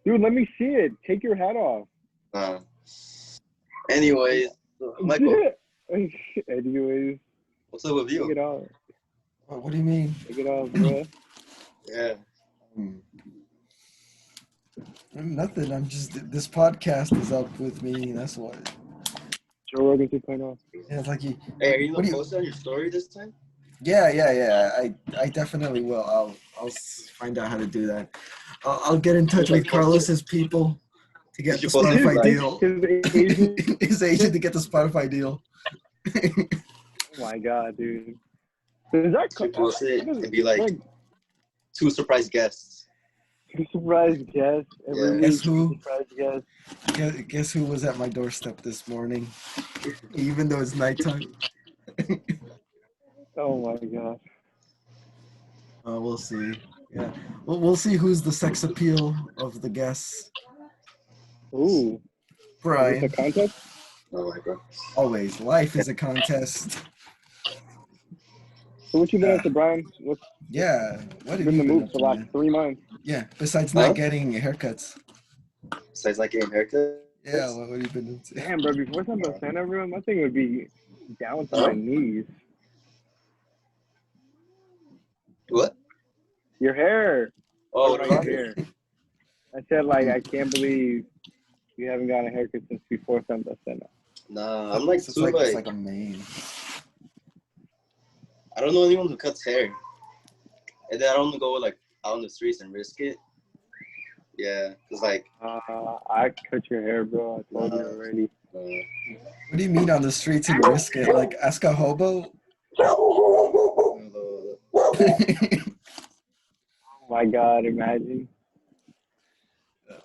Dude, let me see it. Take your hat off. Anyways, Michael. Anyways. What's up with you? Take it off. What do you mean? Take it off, bro. Yeah. Nothing. I'm just. This podcast is up with me. That's what. Joe Rogan 2.0. Yeah, it's like you. Hey, are you gonna post on your story this time? Yeah. I definitely will. I'll find out how to do that. I'll get in touch with Carlos's people to get the Spotify deal. His agent to get the Spotify deal. Oh my god, dude! Is that post it? It'd be like 2 surprise guests. 2 surprise guests every week. Guess who? Surprise guests. Guess who was at my doorstep this morning? Even though it's nighttime. Oh my god. We'll see. Yeah, we'll see who's the sex appeal of the guests. Ooh, Brian. Is this a contest? Oh my god. Always, life is a contest. So what you been up to, Brian? What's what have been you the been move up for to, the last man? 3 months? Yeah, besides not getting haircuts. Besides not getting haircuts? Yeah, what have you been up to? Damn, bro, before something Santa, bro, my thing would be down to my knees. What? Your hair. Oh, your hair. I said, like, I can't believe you haven't gotten a haircut since before Santa. Nah, I'm like it's like a mane. I don't know anyone who cuts hair. And then I don't go like out on the streets and risk it. Yeah, cause like. I cut your hair, bro. I told you already. What do you mean on the streets and risk it? Like ask a hobo? Oh my God! Imagine.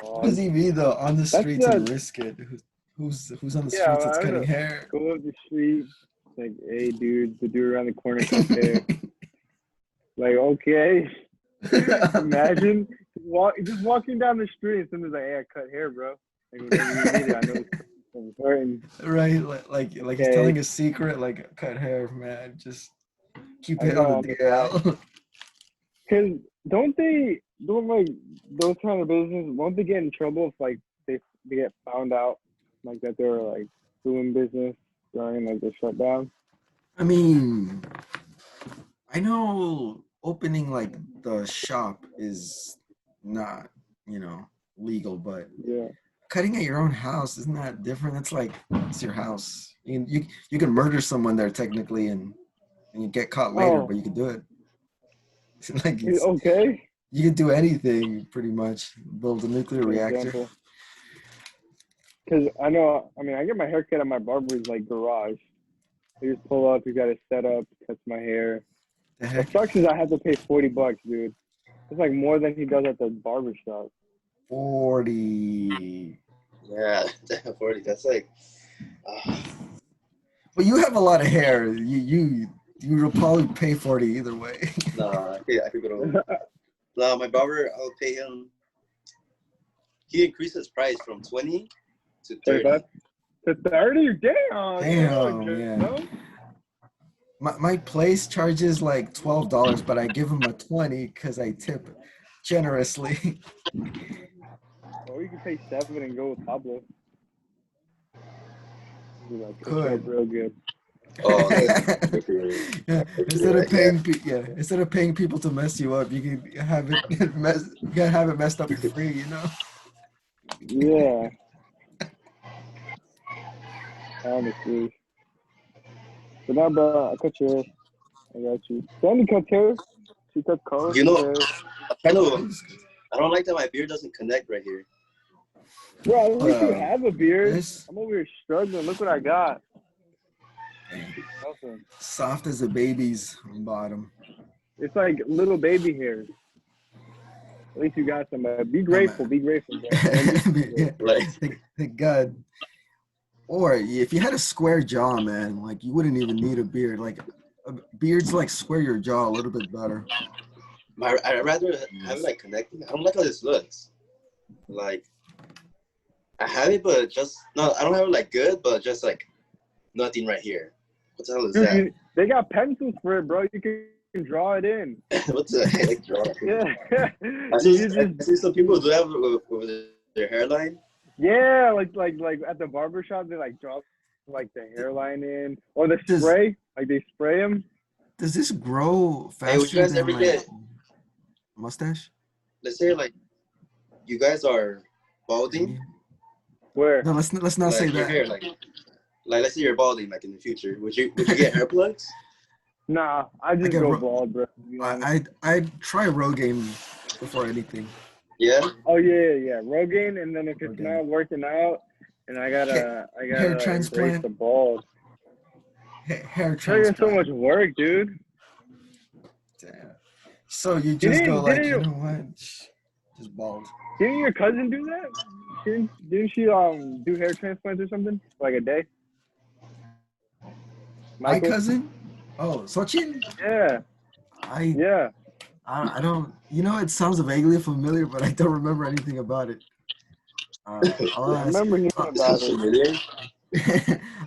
What does he mean though? On the streets and risk it? Who's on the streets that's cutting hair? Go up the street, like, hey, dude, the dude around the corner cuts hair. Like, okay. Imagine just walking down the street and someone's like, hey, I cut hair, bro. Like, whenever you need it, I know it's important. Right, like he's telling a secret, like, cut hair, man. Just keep it on the DL. Because don't like those kind of businesses, won't they get in trouble if like they get found out like that they're like doing business during like the shutdown? I mean, I know opening like the shop is not, legal, but cutting at your own house isn't that different? It's like it's your house. You can murder someone there technically, and you get caught later, but you can do it. Like okay. You can do anything pretty much. Build a nuclear reactor. Because I get my hair cut at my barber's like garage. I just pull up, he got it set up, cuts my hair. What sucks is I have to pay $40, dude. It's like more than he does at the barber shop. 40. Yeah, 40. That's like. But you have a lot of hair. You will probably pay 40 either way. Nah, I could go to. No, my barber, I'll pay him. He increased his price from 20 to 30. To 30? Damn. Yeah. My place charges like $12, but I give him a 20 because I tip generously. Or you can pay 7 and go with Pablo. Good. Real good. Oh, yeah. Instead of paying people to mess you up, you can have it messed up for free, Yeah. Honestly. But now, bro, I cut your hair. I got you. Sandy cuts hair. She cuts color. I don't like that my beard doesn't connect right here. Bro, at least you have a beard. I'm over here struggling. Look what I got. Nothing. Soft as a baby's bottom. It's like little baby hairs. At least you got some. Be grateful. Be grateful, bro. Thank God. Or if you had a square jaw, man, like you wouldn't even need a beard. Like beards, like square your jaw a little bit better. I'd rather have it like connecting. I don't like how this looks. Like I have it, but I don't have it like good, but just like nothing right here. What the hell is that? They got pencils for it, bro. You can draw it in. What the heck, draw? Yeah. I see some people do that with their hairline. Yeah, like at the barbershop, they like drop like the hairline in, or the spray, like they spray them. Does this grow faster? Hey, would you guys ever get mustache? Let's say like you guys are balding. Where? No, let's not say that. Hair, like let's say you're balding, like in the future. Would you get hair plugs? Nah, I just go bald, bro. I'd try Rogaine before anything. Yeah. Oh yeah. Rogaine, and then if it's not working out, and I gotta hair transplant. The bald. Hair transplant. So much work, dude. Damn. So you just go like, you know what? Just bald. Didn't your cousin do that? Didn't she do hair transplants or something like a day? My cousin? Oh, Sochin? Yeah. I don't. It sounds vaguely familiar, but I don't remember anything about it. I remember hearing about it.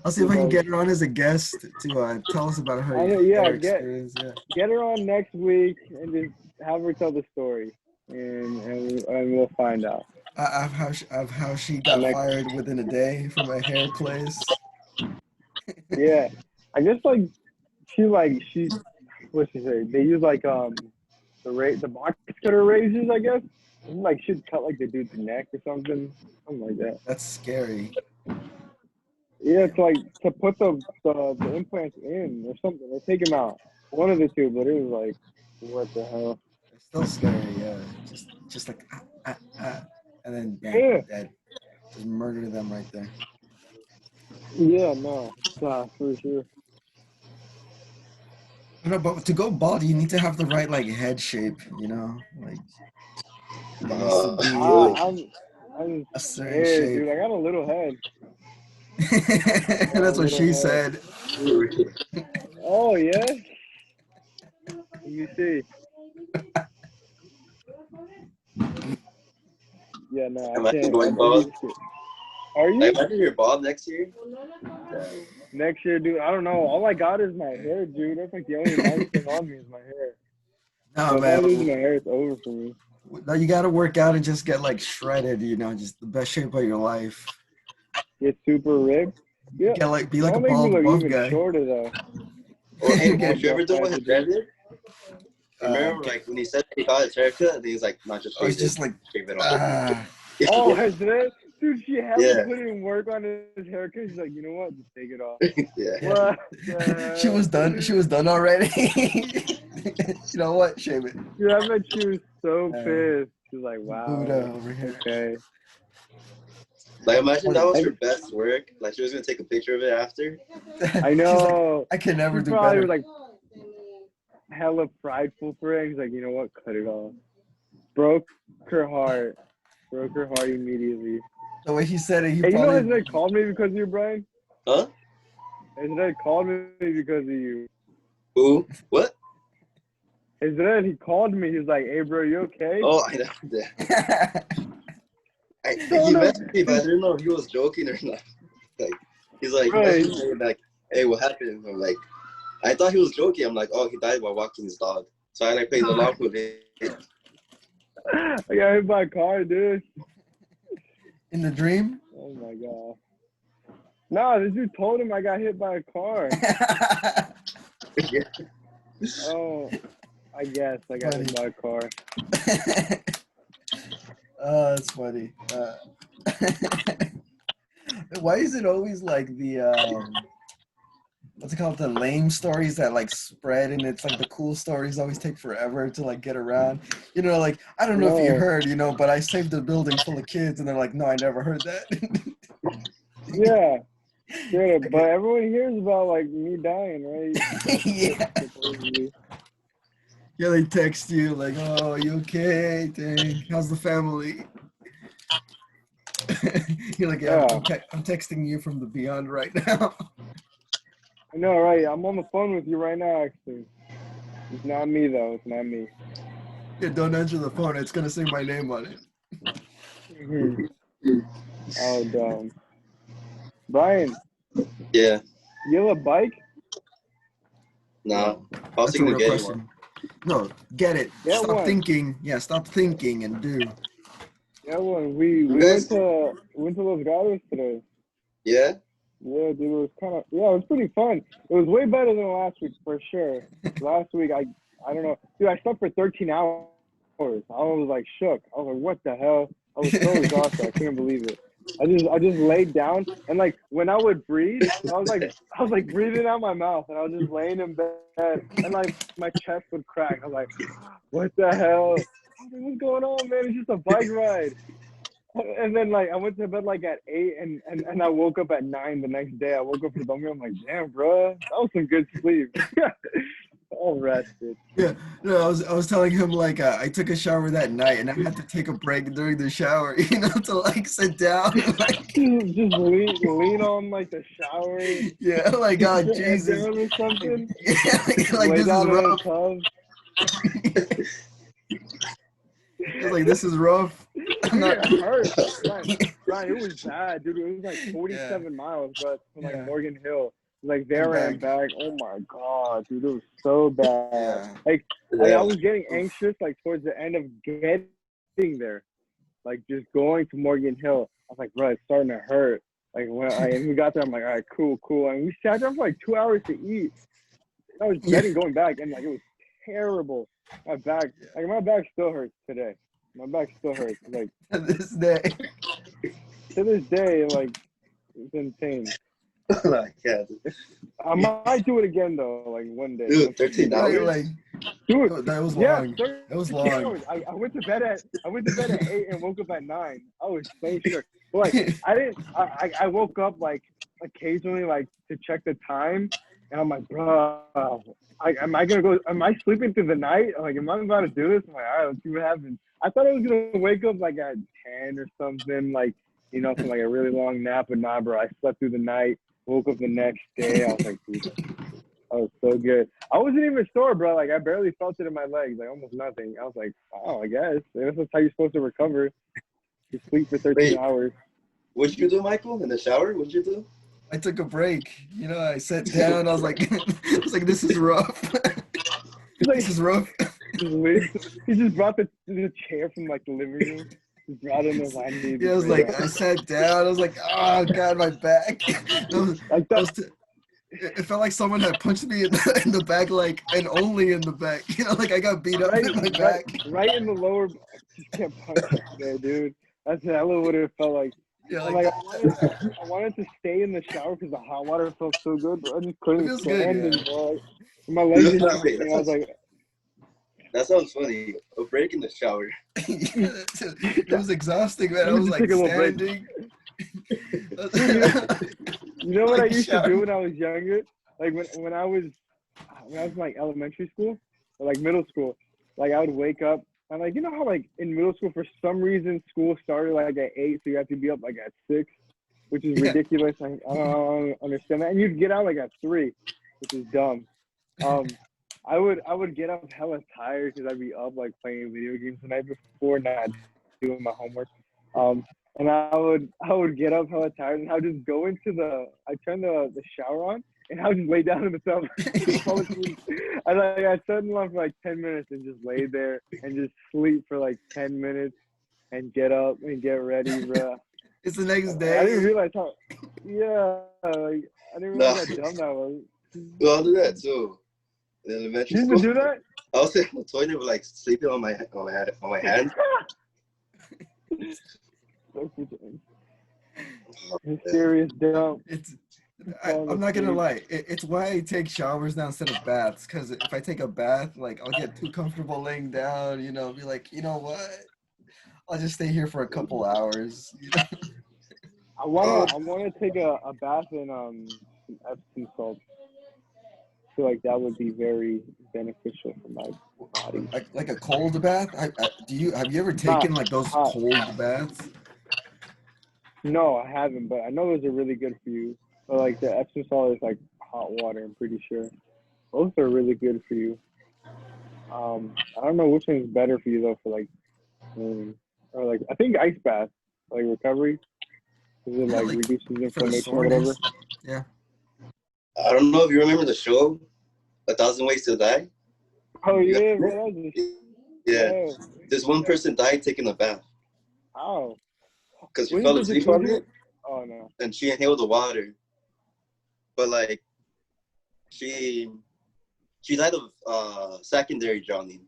I'll see if I can get her on as a guest to tell us about her experience. Get her on next week and just have her tell the story, and we'll find out. Of how she got fired within a day from a hair place. Yeah, I guess she what she say? They use the box cutter razors, I guess. Should cut the dude's neck or something like that. That's scary. Yeah, it's to put the implants in or something. They take them out. One of the two, but it was like, what the hell? It's still scary, yeah. Just like and then Yeah. dead. Just murder them right there. Yeah, no, for sure. No, but to go bald, you need to have the right like head shape. You know, like it needs to be like I'm a certain scared, shape. dude. I got a little head. That's what she head. said. Oh yeah. Let me see. Yeah, no, I Imagine can't. going bald. Are you? Like, imagine you're bald next year. Next year, dude. I don't know. All I got is my hair, dude. That's like the only nice thing on me is my hair. No, So if I lose man. my hair, it's over for me. No, you gotta work out and just get like shredded. You know, just the best shape of your life. Get super ripped. Yeah. Get like be like a That'll make me bald look buff even guy. shorter though. Or hey, Get- if you ever done what his dad did? Remember, get- like when he said he got his haircut, and he's like, "Not just I was shave it, just like, shave it off." Oh, has it? Dude, she had Yeah. to put in work on his haircut. She's like, you know what? Just take it off. Yeah. What the she was done. She was done already. You know what? Shave it. Dude, I bet she was so pissed. She was like, wow. Buddha over here. Okay. Like imagine that was her best work. Like she was gonna take a picture of it after. I She's know. like, I can never She do probably better. was like hella prideful for it. He's like, you know what? Cut it off. Broke her heart. Broke her heart immediately. The way he said it, he Hey, you know probably. his dad called me because of you, Brian? Huh? His dad called me because of you. Who? What? His dad, he called me. He was like, hey, bro, you okay? Oh, I know. He messaged me, but I didn't know if he was joking or not. Like, he's like, Right. he messaged me like, "Hey, what happened?" I'm like, I thought he was joking. I'm like, "Oh, he died while walking his dog." So I like played along with it. I got hit by a car, dude. In the dream. Oh my god. No, this dude told him I got hit by a car. Yeah. Oh, I guess I got hit by a car. Oh, that's funny. Why is it always like the what's it called? The lame stories that like spread, and it's like the cool stories always take forever to like get around. You know, like I don't know if you heard, you know, but I saved a building full of kids, and they're like, no, I never heard that. Yeah. Yeah, but everyone hears about like me dying, right? Yeah. Yeah, they text you like, "Oh, you okay? Dang, how's the family?" You're like, "Yeah, I'm texting you from the beyond right now." I know, right? I'm on the phone with you right now, actually. It's not me though. It's not me. Yeah, don't answer the phone. It's gonna say my name on it. Mm-hmm. Oh, dumb. Brian. Yeah. You have a bike? No. I was That's a thinking real of getting question. one. No, get it. Get Stop one. thinking. Yeah, stop thinking and do. Yeah, one. We guys- went to Los Gatos today. Yeah. Yeah, dude, it was it was pretty fun. It was way better than last week for sure. Last week, I don't know, dude, I slept for 13 hours. I was like shook. I was like, what the hell? I was so exhausted. I couldn't believe it. I just laid down, and like when I would breathe, I was like breathing out my mouth, and I was just laying in bed, and like my chest would crack. I was like, what the hell? I was like, what's going on, man? It's just a bike ride. And then like I went to bed like at 8, and I woke up at 9 the next day. I woke up for the bummer. I'm like, damn, bro, that was some good sleep. All rested. Yeah, no, I was telling him like I took a shower that night and I had to take a break during the shower, you know, to like sit down. Like, just lean on like the shower. yeah, like God, Put your head Jesus. down or something. Yeah, like Lay this is down in a rough. tub. I was like, this is rough. I'm not. It hurt. Brian, it was bad, dude. It was like 47 miles, but from like Morgan Hill, like there and back. Oh my god, dude, it was so bad. Yeah. Like I was getting anxious like towards the end of getting there, like just going to Morgan Hill. I was like, bro, it's starting to hurt. Like and we got there, I'm like, all right, cool. And we sat there for like 2 hours to eat. I was dreading going back, and like it was terrible. My back still hurts today. My back still hurts. Like To this day. to this day, like it's insane. Like, yeah, I might do it again though, like one day. dude, 13 hours. Like, Dude, that was yeah, long. 13 That was long. hours. I went to bed at 8 and woke up at 9. I was so shook. Like I woke up like occasionally like to check the time, and I'm like, bro, am I sleeping through the night? Like, am I about to do this? I'm like, all right, let's see what happens. I thought I was gonna wake up like at 10 or something, like, you know, from like a really long nap, but nah, bro. I slept through the night, woke up the next day. I was like, dude, that was so good. I wasn't even sore, bro. Like, I barely felt it in my legs, like almost nothing. I was like, oh, I guess that's how you're supposed to recover. You sleep for 13 hours. What'd you do, Michael? In the shower? What'd you do? I took a break. You know, I sat down. I was like, this is rough. This is rough. He just brought the chair from like the living room. He brought in the line. Yeah, I was like, I sat down. I was like, oh god, my back. It felt like someone had punched me in the back, like, and only in the back. You know, like I got beat up in my back. Right in the lower. Just kept punching there, dude. That's what it felt like. Yeah, like I wanted to stay in the shower because the hot water felt so good, but I just couldn't stand it. My legs were I was like, that sounds funny. A break in the shower. It was exhausting, man. I was like standing. You know what I used to do when I was younger? Like when I was in like elementary school or like middle school, like I would wake up. And like, you know how like in middle school, for some reason, school started like at 8, so you have to be up like at 6, which is ridiculous. I don't understand that. And you'd get out like at 3, which is dumb. I would get up hella tired because I'd be up like playing video games the night before, not doing my homework. And I would get up hella tired, and I would just go into I turn the shower on, and I would just lay down in the tub. I set them on for like 10 minutes and just lay there and just sleep for like 10 minutes and get up and get ready, bro. It's the next day. I didn't realize how. Yeah, like I didn't realize how dumb that was. Well, I'll do that too. In elementary school. You used to do that? I was in the toilet with like sleeping on my hand. Serious dumb. I'm not gonna lie. It's why I take showers now instead of baths. Because if I take a bath, like I'll get too comfortable laying down. You know, be like, you know what? I'll just stay here for a couple hours. You know? I wanna take a bath in some Epsom salt. I feel like that would be very beneficial for my body. Like a cold bath? Have you ever taken like those cold baths? No, I haven't, but I know those are really good for you. But like the Epsom salt is like hot water, I'm pretty sure. Both are really good for you. I don't know which one's better for you though, for like, or like I think ice bath, like recovery, because it like reduces inflammation or whatever. Yeah. I don't know if you remember the show, 1,000 Ways to Die. Oh yeah, bro. Yeah. This one person died taking a bath. How? Because she fell asleep on it. Oh no. And she inhaled the water. But like, she died of secondary drowning.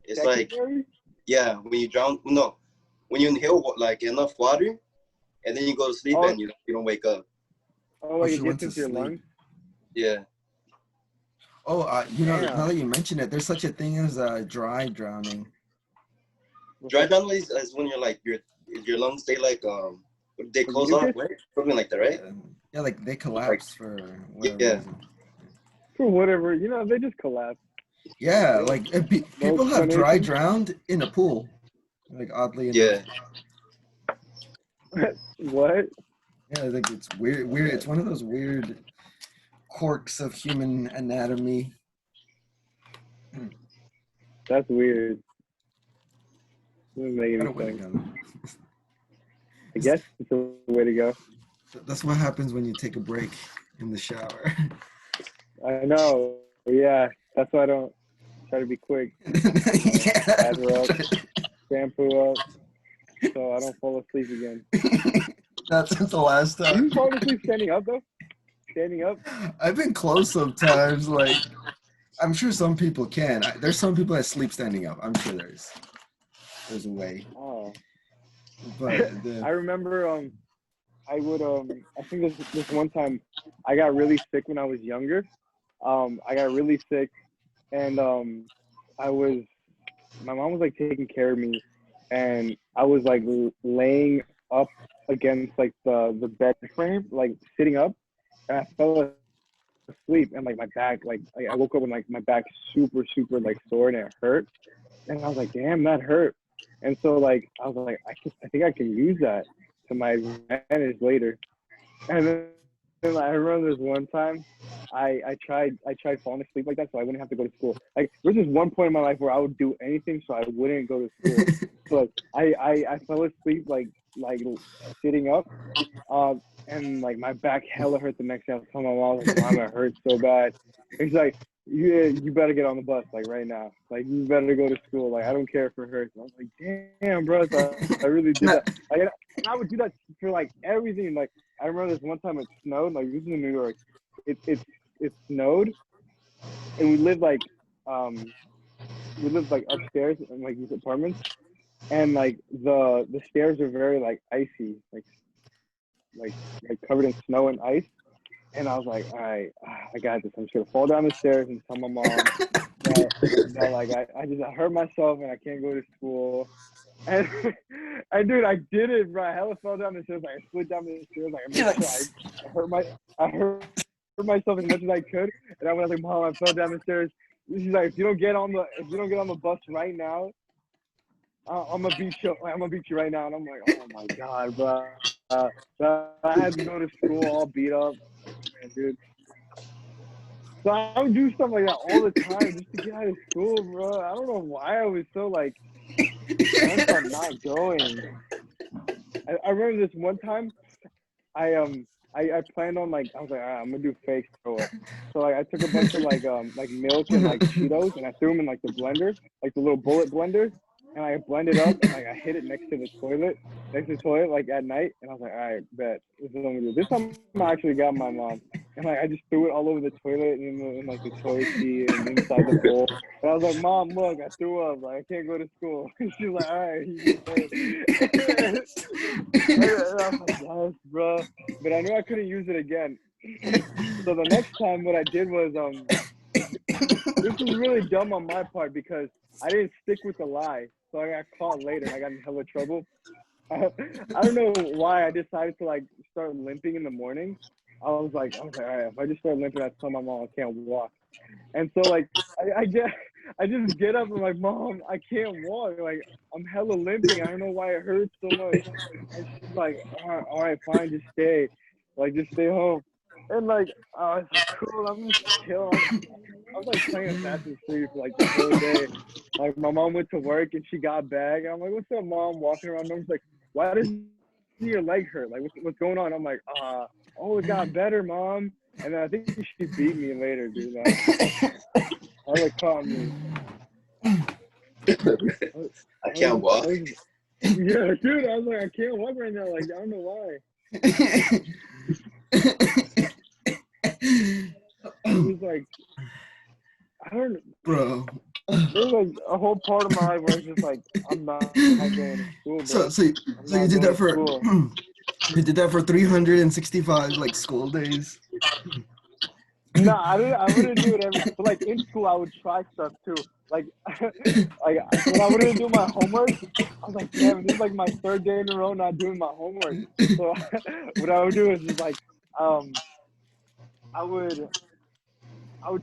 It's secondary? Like, yeah, when you drown, no, when you inhale like enough water, and then you go to sleep and you don't wake up. Oh, like it gets into your lungs? Yeah. Oh, you know, now that you mention it, there's such a thing as dry drowning. Dry drowning is when you're like your lungs stay like they close off, right? Something like that, right? Yeah, like they collapse for whatever reason. For whatever, you know, they just collapse. Yeah, like people have dry drowned in a pool, like oddly enough. Yeah. What? Yeah, I think it's weird. It's one of those weird quirks of human anatomy. That's weird. Doesn't make any sense. I guess it's a way to go. That's what happens when you take a break in the shower. I know. Yeah, that's why I don't try to be quick. Lather up, shampoo up, so I don't fall asleep again. That's the last time. You fall asleep standing up though? Standing up? I've been close sometimes. Like, I'm sure some people can. There's some people that sleep standing up. I'm sure there's a way. Oh. But I remember I think this one time I got really sick when I was younger. I got really sick, and I was my mom was like taking care of me, and I was like laying up against like the bed frame, like sitting up, and I fell asleep, and like my back, like I woke up and like my back super like sore and it hurt, and I was like, damn, that hurt, and so like I was like, I think I can use that to my advantage later, and then I remember this one time, I tried falling asleep like that so I wouldn't have to go to school. Like there was this one point in my life where I would do anything so I wouldn't go to school. But I fell asleep like sitting up, and like my back hella hurt the next day. I was telling my mom, like, Mom, it hurts so bad. And she's like, you better get on the bus like right now. Like you better go to school. Like I don't care if it hurts. And I was like, damn, bro, so I really did that. Like, and I would do that for like everything. Like I remember this one time it snowed. Like this is in New York. It snowed, and we lived like upstairs in like these apartments, and like the stairs are very like icy, like covered in snow and ice. And I was like, all right, I got this. I'm just gonna fall down the stairs and tell my mom that like I hurt myself and I can't go to school. And dude, I did it, bro. I hella fell down the stairs. Like I slid down the stairs. Like I hurt myself as much as I could. And I was like, Mom, I fell down the stairs. She's like, if you don't get on the bus right now, I'm gonna beat you right now. And I'm like, oh my god, bro. So I had to go to school all beat up, man, dude. So I would do stuff like that all the time just to get out of school, bro. I don't know why I was so like bent on not going. I remember this one time, I planned on like I was like, all right, I'm gonna do fake throw up. So like I took a bunch of like milk and like Cheetos and I threw them in like the blender, like the little bullet blender. And I blended up and like I hit it next to the toilet like at night, and I was like, all right, bet this is what I'm gonna do. This time I actually got my mom, and like I just threw it all over the toilet and in like the toilet seat and inside the bowl. And I was like, Mom, look, I threw up, like I can't go to school. And she's like, all right. And I was like, yes, bro. But I knew I couldn't use it again. So the next time, what I did was this was really dumb on my part because I didn't stick with the lie. So I got caught later and I got in hella trouble. I don't know why I decided to like start limping in the morning. I was like, all right, if I just start limping, I tell my mom I can't walk. And so like I just get up and I'm like, Mom, I can't walk. Like I'm hella limping. I don't know why it hurts so much. And she's like, all right, fine, just stay. Like just stay home. And like, it's cool. I'm just chilling. I was like playing Assassin's Creed for like the whole day. Like my mom went to work and she got back. And I'm like, what's up, Mom? Walking around. Mom's like, why does your leg hurt? Like, what's going on? I'm like, oh, it got better, Mom. And then I think she beat me later, dude. I like caught me. I can't walk. Yeah, dude. I was like, I can't walk right now. Like, I don't know why. It was like, I don't know. Bro. There was like a whole part of my life where I was just like, I'm not going to school, bro. So you did that for you did that for 365 like school days? No, I wouldn't do it every. But like in school, I would try stuff too. Like when I wouldn't do my homework, I was like, damn, this is like my third day in a row not doing my homework. So what I would do is just like, I would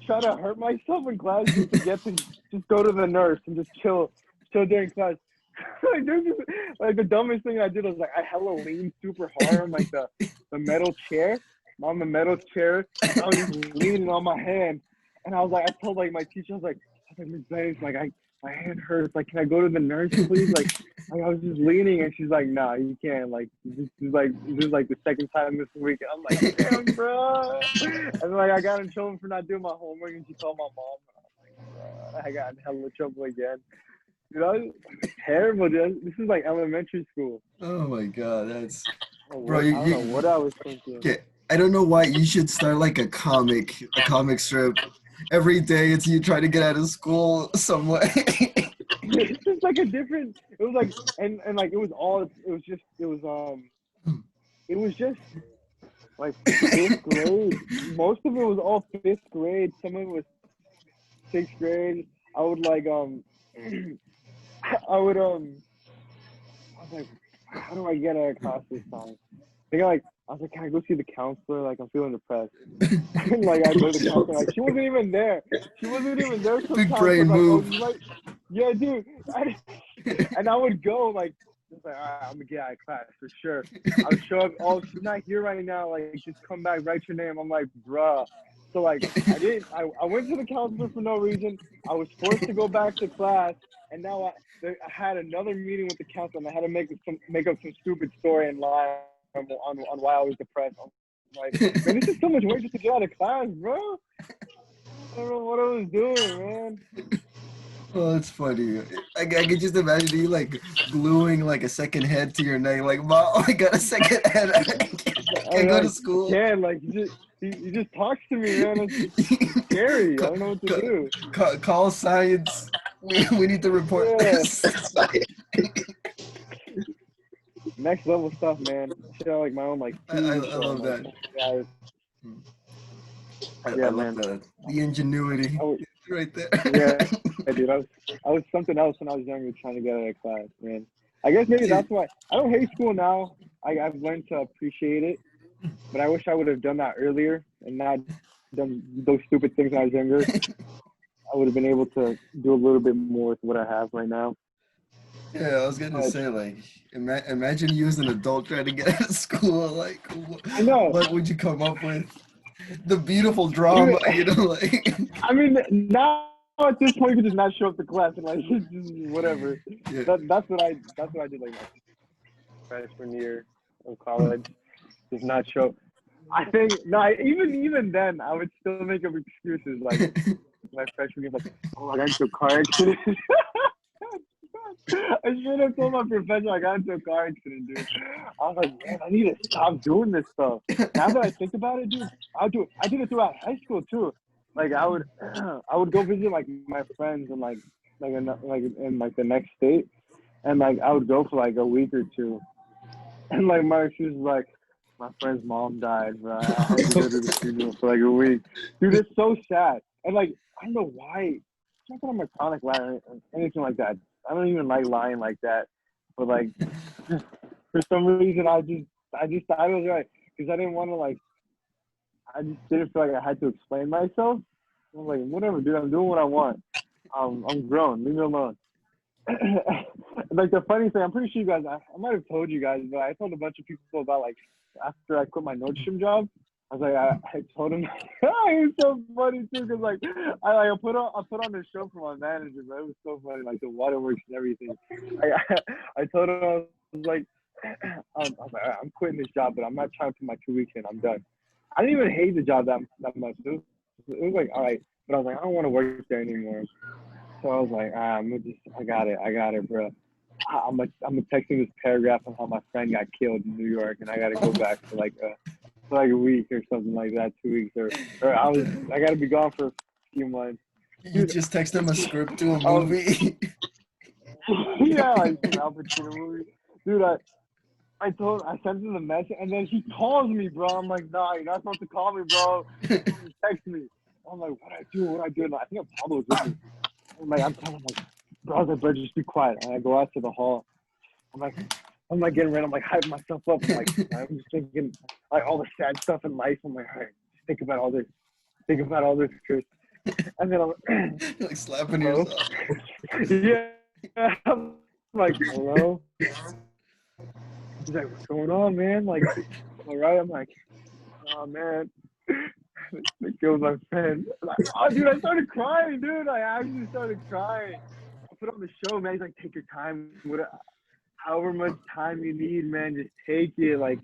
try to hurt myself in class just to get to just go to the nurse and just chill during class. Like the dumbest thing I did was like I hella leaned super hard on like the metal chair. On the metal chair, I was just leaning on my hand, and I was like, I told like my teacher, I was like, Miss Banks, like my hand hurts. Like, can I go to the nurse, please? Like I was just leaning, and she's like, nah, you can't. Like, this is like the second time this week. And I'm like, damn, bro. And like I got in trouble for not doing my homework, and she told my mom. And I'm like, I got in hella trouble again. Dude, I was terrible, dude. This is like elementary school. Oh my god, that's bro. I don't know what I was thinking. Okay. I don't know why you should start like a comic strip. Every day it's you trying to get out of school some way. It's just like a different, it was like, and like it was it was just like 5th grade. Most of it was all 5th grade. Some of it was 6th grade. I would like I was like, how do I get out of class this time? I was like, can I go see the counselor? Like, I'm feeling depressed. And like, I go to the counselor. Like, she wasn't even there. She wasn't even there. Big brain move. Oh, yeah, dude. And I would go like, just like, all right, I'm gonna get out of class for sure. I would show up. Oh, she's not here right now. Like, just come back, write your name. I'm like, bruh. So like, I went to the counselor for no reason. I was forced to go back to class, and now I had another meeting with the counselor, and I had to make up some stupid story and lie on why I was depressed. I'm like, man, this is so much work just to get out of class, bro. I don't know what I was doing, man. Oh, that's funny. I can just imagine you like gluing like a second head to your neck. Like, Mom, I got a second head. I can't go to school. Yeah, like he just talks to me, man. It's scary. I don't know what to do. Call science. We need to report this. Next level stuff, man. I should have like my own like. I love that. Yeah, I love man. that. The ingenuity right there. Yeah, dude. I was something else when I was younger, trying to get out of class, man. I guess maybe that's why I don't hate school now. I've learned to appreciate it, but I wish I would have done that earlier and not done those stupid things when I was younger. I would have been able to do a little bit more with what I have right now. Yeah, I was gonna say, like, imagine you as an adult trying to get out of school. Like, I know. What would you come up with? The beautiful drama, you know, like. I mean, now at this point, you can just not show up to class and like just whatever. Yeah. That's what I did like my freshman year of college. Just not show. I think even then I would still make up excuses like my freshman year, like, oh, I got into a car accident. I should have told my professor I got into a car accident, dude. I was like, man, I need to stop doing this stuff. Now that I think about it, dude, I did it throughout high school too. Like I would go visit like my friends in in the next state, and like I would go for like a week or two, and like my excuse was like, my friend's mom died, bro. I had to go to the funeral for like a week, dude. It's so sad, and like I don't know why. It's not that I'm a chronic liar or anything like that. I don't even like lying like that, but like for some reason I just thought it was right because I didn't want to like. I just didn't feel like I had to explain myself. I was like, whatever, dude. I'm doing what I want. I'm grown. Leave me alone. Like the funny thing, I'm pretty sure you guys. I might have told you guys, but I told a bunch of people about like after I quit my Nordstrom job. I was like, I told him. It was so funny too, cause like I put on the show for my manager, but it was so funny, like the waterworks and everything. I told him I was like, I'm quitting this job, but I'm not trying to put my 2 weeks in. I'm done. I didn't even hate the job that much. It was like all right, but I was like, I don't want to work there anymore. So I was like, I got it, bro. I'm texting this paragraph on how my friend got killed in New York, and I got to go back for like a week or something like that, 2 weeks, or I got to be gone for a few months. You just text him a script to a movie. Yeah, like an Al Pacino movie, dude. I sent him the message, and then he calls me, bro. I'm like, nah, you're not supposed to call me, bro. He texts me. I'm like, what I do? And I think Pablo's with me. I'm telling him, like, bro, I was like, bro, just be quiet. And I go out to the hall. I'm like getting ready. I'm like hyping myself up. I'm just thinking like all the sad stuff in life. I'm like, all right, just think about all this, Chris. And then I'm you're like slapping yourself. Yeah. I'm like, hello. He's like, what's going on, man? Like, all right. I'm like, oh man, they killed my friend. Like, oh, dude, I started crying, dude. I actually started crying. I put on the show, man. He's like, take your time. However much time you need, man, just take it. Like,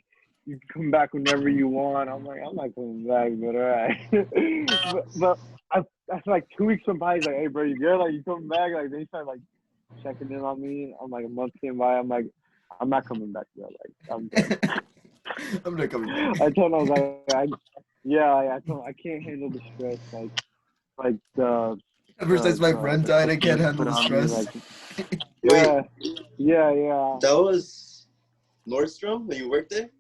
you can come back whenever you want. I'm like, I'm not coming back, but all right. but after like 2 weeks went by, he's like, hey, bro, you good? Like, you coming back? Like, they started like checking in on me. I'm like, a month came by. I'm like, I'm not coming back, bro. Like, I'm done. I'm not coming back. I told him, I was like, I told him I can't handle the stress. Like the. Ever since my friend died, I can't handle the stress. Yeah. That was Nordstrom when you worked there?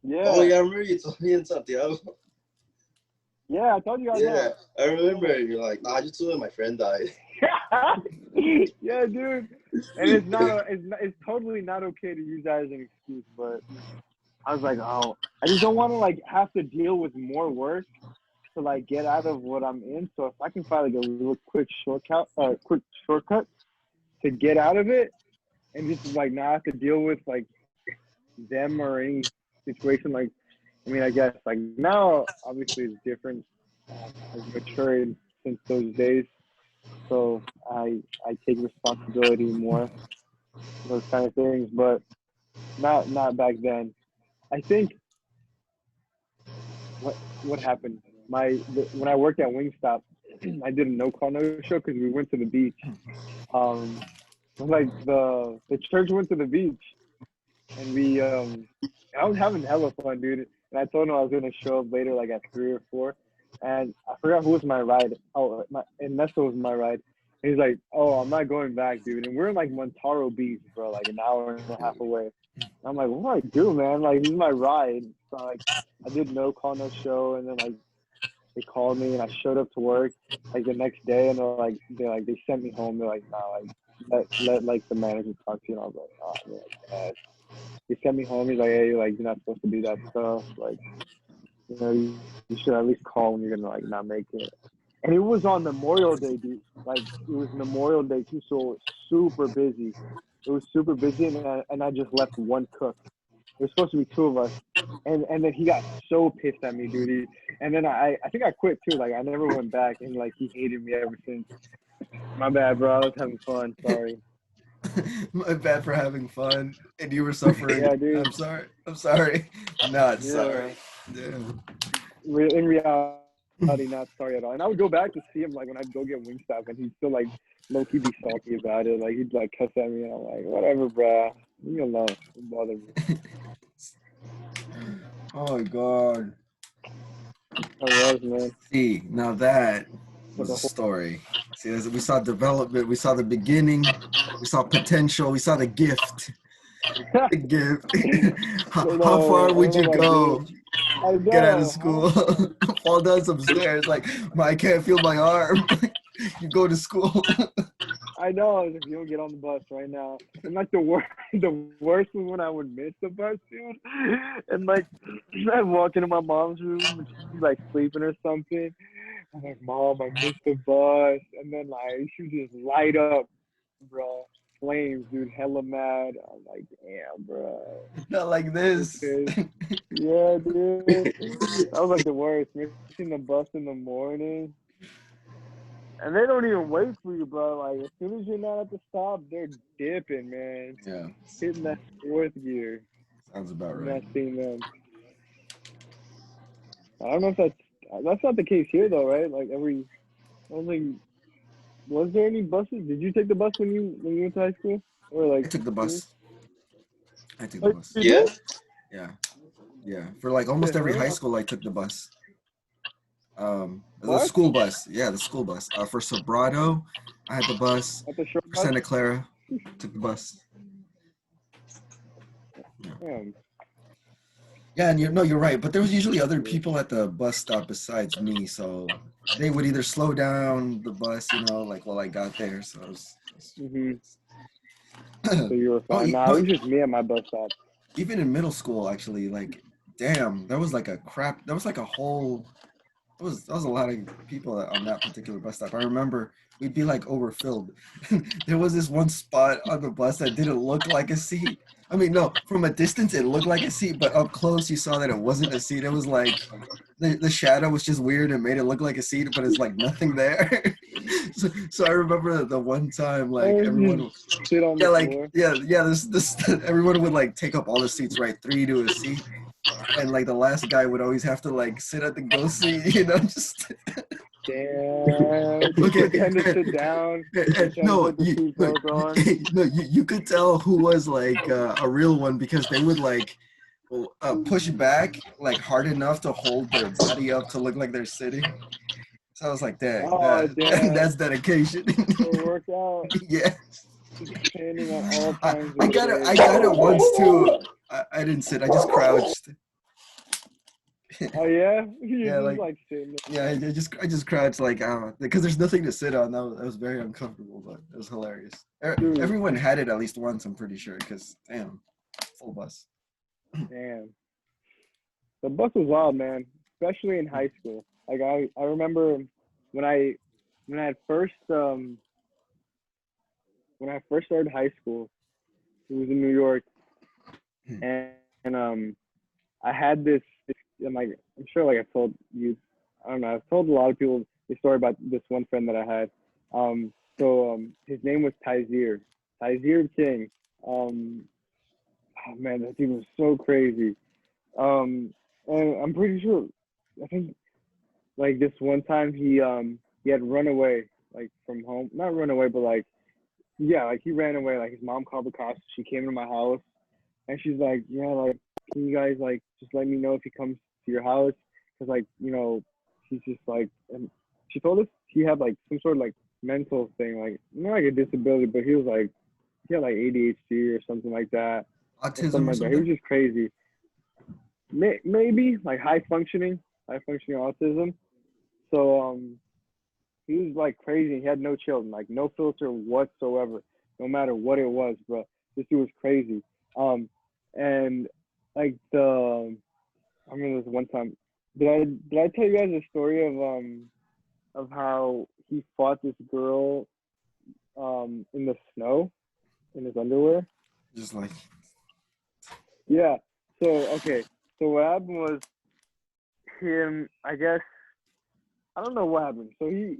Yeah. Oh yeah, I remember you told me in Santiago. Yeah, I told you guys Yeah, that. I remember. You're like, nah, I just told him my friend died. Yeah, dude. And it's totally not okay to use that as an excuse, but I was like, oh, I just don't want to like have to deal with more work to like get out of what I'm in. So if I can find like a little quick shortcut to get out of it and just like not have to deal with like them or any situation, like I mean, I guess like now obviously it's different. I've matured since those days, so I take responsibility more, those kind of things, but not back then. I think what happened. When I worked at Wingstop, I did a no call no show because we went to the beach. Like the church went to the beach, and I was having hella fun, dude. And I told him I was gonna show up later, like at 3 or 4, and I forgot who was my ride. Oh, and Nessa was my ride. And he's like, "Oh, I'm not going back, dude." And we're in like Montaro Beach, bro, like an hour and a half away. I'm like, "What do I do, man? Like, this is my ride." So like, I did no call no show, and then like they called me, and I showed up to work like the next day, and they sent me home. They're like, "Nah, like let like the manager talk to you." And I was like, "Oh, man, like, he sent me home. He's like, hey, like you're not supposed to do that stuff. Like, you should at least call when you're gonna like not make it." And it was on Memorial Day, dude. Like it was Memorial Day too, so it was super busy. It was super busy, and I just left one cook. There's supposed to be 2 of us, and then he got so pissed at me, dude. And then I think I quit too. Like I never went back, and like he hated me ever since. My bad, bro. I was having fun. Sorry. My bad for having fun, and you were suffering. Yeah, dude. I'm sorry. Not Yeah. sorry. Damn. In reality, not sorry at all. And I would go back to see him like when I'd go get Wingstop, and he'd still like low-key be salty about it. Like he'd like cuss at me, and I'm like, whatever, bro. Leave me alone. Don't bother me. Oh my god. I was, man. See, now that was a story. See, we saw development, we saw the beginning, we saw potential, we saw the gift. The gift. How far would you go? Get out of school, fall down some stairs. Like, I can't feel my arm. You go to school. I know. If you don't get on the bus right now, and like the worst was when I would miss the bus, dude. And like I'd walk into my mom's room and she'd be like sleeping or something. I'm like, Mom, I missed the bus, and then like she would just light up, bro. Flames, dude, hella mad. I'm like, damn, bro. Not like this. Okay. Yeah, dude. That was like the worst. Missing the bus in the morning. And they don't even wait for you, bro. Like, as soon as you're not at the stop, they're dipping, man. Yeah. Hitting that 4th gear. Sounds about I'm right. not seeing them. I don't know if that's not the case here, though, right? Like, was there any buses? Did you take the bus when you went to high school? Or like I took the bus. Bus. Yeah. Yeah. For like almost every high school, I took the bus. The school bus. Yeah, the school bus. For Sobrado, I had the bus. For Santa Clara, took the bus. Yeah, and you're right. But there was usually other people at the bus stop besides me, so they would either slow down the bus, like while I got there. So so you were fine. Nah, it was just me at my bus stop. Even in middle school, actually, like, damn, there was like a whole. There was a lot of people on that particular bus stop. I remember we'd be like overfilled. There was this one spot on the bus that didn't look like a seat. I mean, no, from a distance it looked like a seat, but up close you saw that it wasn't a seat. It was like the shadow was just weird and made it look like a seat, but it's like nothing there. so I remember the one time like everyone sit on the floor. This everyone would like take up all the seats, right? 3 to a seat. And like the last guy would always have to like sit at the go seat, just. Damn. Okay. Pretend to sit down. You could tell who was like a real one because they would like push back like hard enough to hold their body up to look like they're sitting. So I was like, dang, that's dedication. It'll work out. Yeah. Standing at all times. I got it once too. I didn't sit. I just crouched. Oh yeah, you're Yeah, just like like sitting yeah, I just crouched like because there's nothing to sit on. That was very uncomfortable, but it was hilarious. there. Dude, Everyone had it at least once, I'm pretty sure, because damn, full bus. damn. The bus was wild, man. Especially in high school. Like I remember when I when I had first when I first started high school, it was in New York, and, and I had this. I'm like, I'm sure like I've told you, I don't know, I've told a lot of people the story about this one friend that I had. His name was Tyzir King. Um, oh man, that dude was so crazy. Um, and I'm pretty sure, I think like this one time he had run away like from home, not run away, but like yeah, like he ran away. Like his mom called the cops. She came to my house and she's like, yeah, like can you guys like just let me know if he comes to your house? Cause like she's just like, and she told us he had like some sort of like mental thing, like not like a disability, but he had like ADHD or something like that, or something Autism or like that. He was something? just crazy. Maybe like high functioning autism. So he was like crazy. He had no chill, like no filter whatsoever, no matter what it was, bro. This dude was crazy. And like I remember this one time. Did I tell you guys a story of how he fought this girl in the snow in his underwear? Just like Yeah. So okay. So what happened was him. I guess I don't know what happened. So he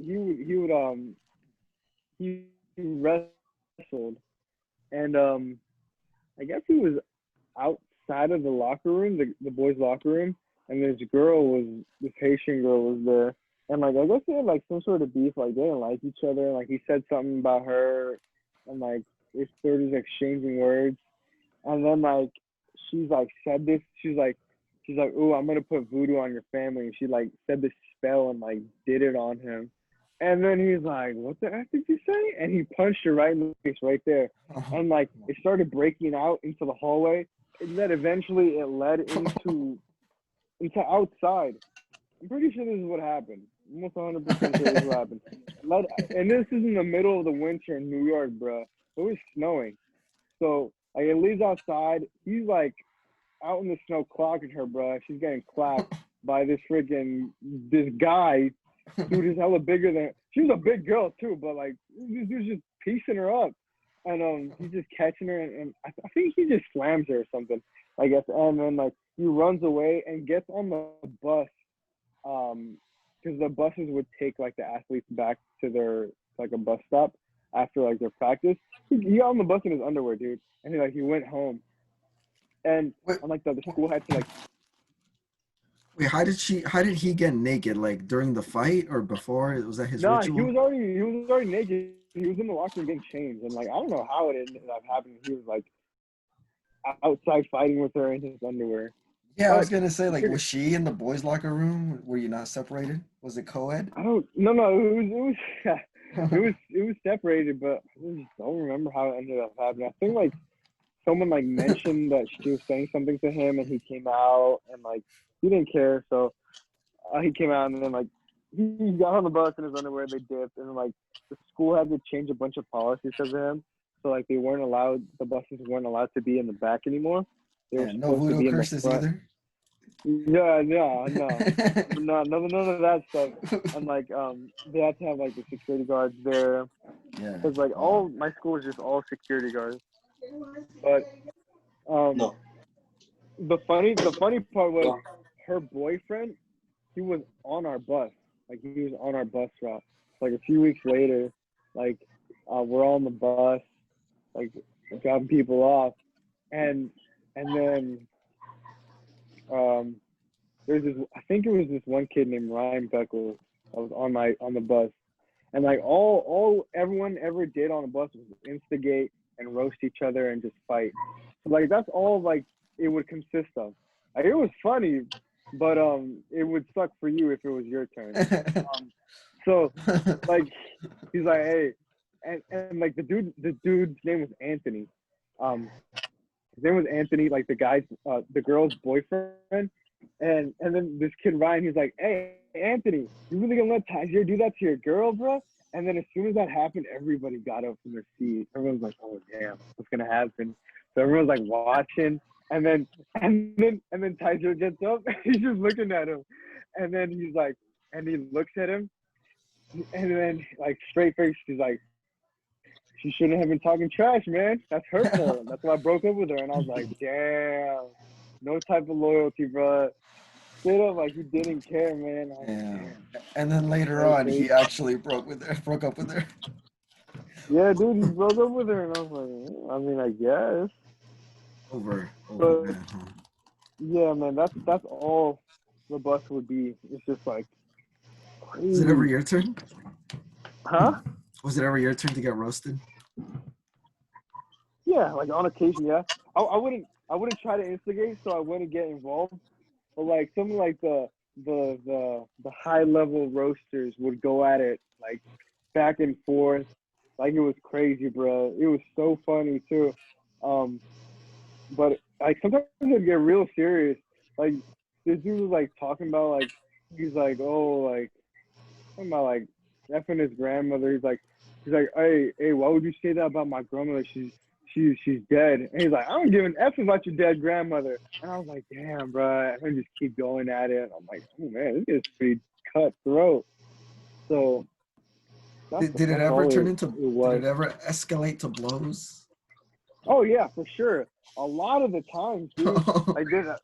wrestled and I guess he was outside of the locker room, the boys' locker room, and this Haitian girl was there. And like I guess they had like some sort of beef, like they didn't like each other, and like he said something about her and like they were just exchanging words. And then like she's like said this, she's like, "Ooh, I'm gonna put voodoo on your family." And she like said this spell and like did it on him. And then he's like, "What the heck did you say?" And he punched her right in the face right there. And like it started breaking out into the hallway. And then eventually it led into outside. I'm pretty sure this is what happened. Almost 100% sure this is what happened. And this is in the middle of the winter in New York, bro. It was snowing. So like it leaves outside. He's like out in the snow clocking her, bro. She's getting clapped by this guy. Dude is hella bigger than. She was a big girl too, but like this dude's just piecing her up, and he's just catching her, and I think he just slams her or something. I guess, and then like he runs away and gets on the bus, because the buses would take like the athletes back to their like a bus stop after like their practice. He got on the bus in his underwear, dude, and he went home, and wait, like the school had to like. wait, how did he get naked? Like during the fight or before? Was that his No, ritual? he was already naked. He was in the locker room getting changed, and like I don't know how it ended up happening. He was like outside fighting with her in his underwear. Yeah, I was But gonna say, like, was she in the boys' locker room? Were you not separated? Was it co-ed? I don't no it was it was separated, but I just don't remember how it ended up happening. I think like someone like mentioned that she was saying something to him, and he came out, and like he didn't care, so he came out, and then like he got on the bus in his underwear. They dipped, and then like the school had to change a bunch of policies because of him. So like the buses weren't allowed to be in the back anymore. They were And no supposed to voodoo be in the curses front. either. Yeah, no, none of that stuff. And like they had to have like the security guards there, Yeah. because like Wow. all my school was just all security guards. But um No. the funny part was No. her boyfriend, he was on our bus. Like he was on our bus route. Like a few weeks later, like we're all on the bus, like dropping people off, and then um there's this. I think it was this one kid named Ryan Beckles that was on the bus, and like all everyone ever did on the bus was instigate and roast each other and just fight. So like that's all like it would consist of. Like it was funny, but it would suck for you if it was your turn. So like he's like, hey, and like the dude's name was Anthony. His name was Anthony, like the girl's boyfriend. And then this kid Ryan, he's like, "Hey, Anthony, you really gonna let Tyler do that to your girl, bro?" And then as soon as that happened, everybody got up from their seat. Everyone's like, "Oh damn, what's gonna happen?" So everyone's like watching, and then Tyler gets up, he's just looking at him, and then he's like, and he looks at him, and then like straight face, he's like, "She shouldn't have been talking trash, man. That's hurtful. That's why I broke up with her." And I was like, damn, no type of loyalty, bro. Straight up, like he didn't care, man. I was like, Yeah. damn. And then later on, he actually broke up with her. Yeah, dude, he broke up with her, and I was like, I mean, I guess. Over But man, huh? yeah, man, that's all the bus would be. It's just like crazy. Was it ever your turn? Huh? Was it ever your turn to get roasted? Yeah, like on occasion, yeah. I wouldn't try to instigate, so I wouldn't get involved. But like something like the high level roasters would go at it like back and forth, like it was crazy, bro. It was so funny too. But like sometimes it'd get real serious. Like this dude was like talking about like he's like, oh, like talking about like effing his grandmother. He's like, hey, why would you say that about my grandmother? She's dead. And he's like, I don't give an F about your dead grandmother. And I was like, damn, bro. And I just keep going at it. I'm like, oh man, this is pretty cutthroat. So Did it ever turn into? Did it ever escalate to blows? Oh yeah, for sure. A lot of the times, dude. Like there's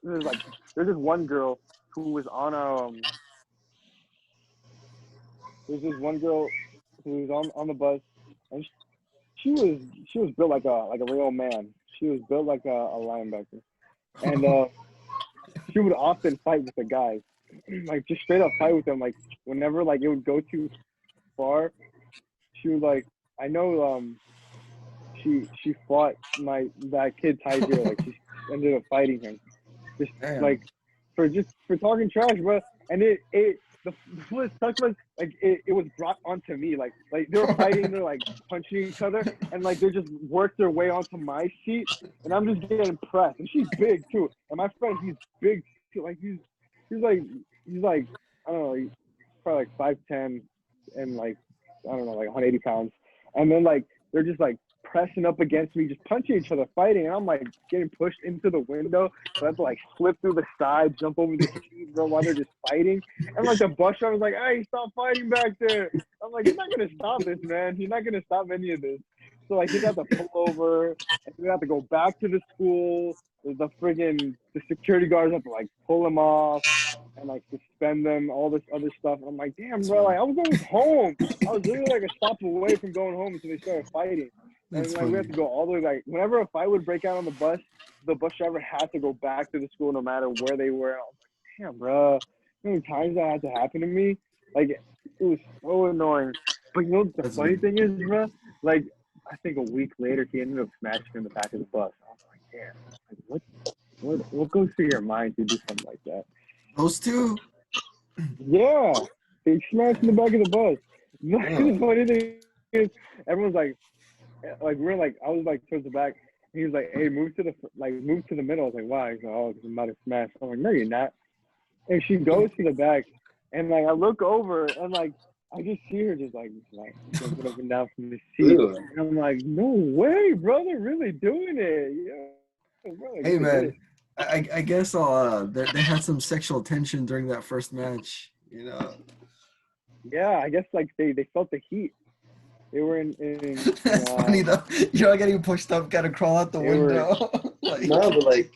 this one girl who was on there's this one girl who was on the bus, and she was built like a real man. She was built like a linebacker, and she would often fight with the guys, like just straight up fight with them. Like whenever like it would go too far, she would like, I know she fought that kid Tiger. Like she ended up fighting him, just Damn. like for talking trash, bro. And the flip sucked was like it was brought onto me. Like they were fighting, they're like punching each other, and like they just worked their way onto my seat, and I'm just getting pressed. And she's big too, and my friend, he's big too. Like he's like I don't know, he's probably like 5'10" and like I don't know, like 180 pounds. And then like they're just like pressing up against me, just punching each other, fighting, and I'm like getting pushed into the window. So I have to like slip through the side, jump over the seat, bro, while they're just fighting. And like the bus driver's like, "Hey, stop fighting back there." I'm like, "He's not gonna stop this, man. He's not gonna stop any of this." So like he got to pull over, and we have to go back to the school. The security guards have to like pull him off and like suspend them, all this other stuff. And I'm like, damn, bro, like I was almost home. I was literally like a stop away from going home until they started fighting. And like we had to go all the way, like whenever a fight would break out on the bus driver had to go back to the school no matter where they were. I was like, damn, bro, how many times that had to happen to me? Like it was so annoying. But you know the funny thing is, bro, like I think a week later he ended up smashing in the back of the bus. I was like, damn, like what goes through your mind to do something like that? Those two? Yeah, they smashed in the back of the bus. The funny thing is, everyone's like we're like, I was like towards the back. He was like, "Hey, move to the middle." I was like, "Why?" He's like, "Oh, because I'm about to smash." I'm like, "No, you're not." And she goes to the back, and like I look over, and like I just see her just jumping up and down from the seat. And I'm like, "No way, bro! They're really doing it." Yeah, bro, like, Hey man, I guess they had some sexual tension during that first match. You know. Yeah, I guess like they felt the heat. They were in That's funny though. You're not getting pushed up, gotta crawl out the window. Like, no, but like,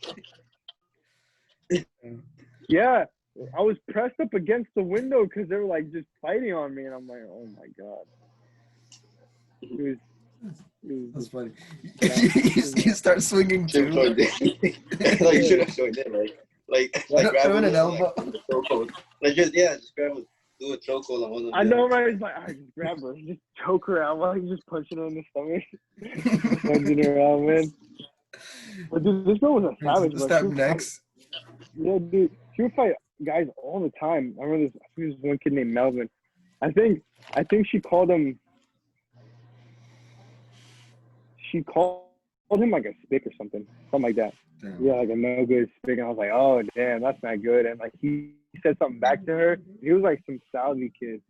yeah, I was pressed up against the window because they were like just fighting on me, and I'm like, oh my god. It was That's funny. You start swinging too. Like you should have joined in, like grab an elbow. Like just grab it. Do a chokehold on one of them. I know, right? It's like, I just grab her, just choke her out while he's just punching her in the stomach, punching her out, man. But dude, this girl was a savage. Step next. Yeah, dude, she would fight guys all the time. I remember this one kid named Melvin. I think she called him. She called him like a stick or something like that. Damn. Yeah, like a no good stick. And I was like, oh damn, that's not good. And like he said something back to her. He was like some Saudi kid,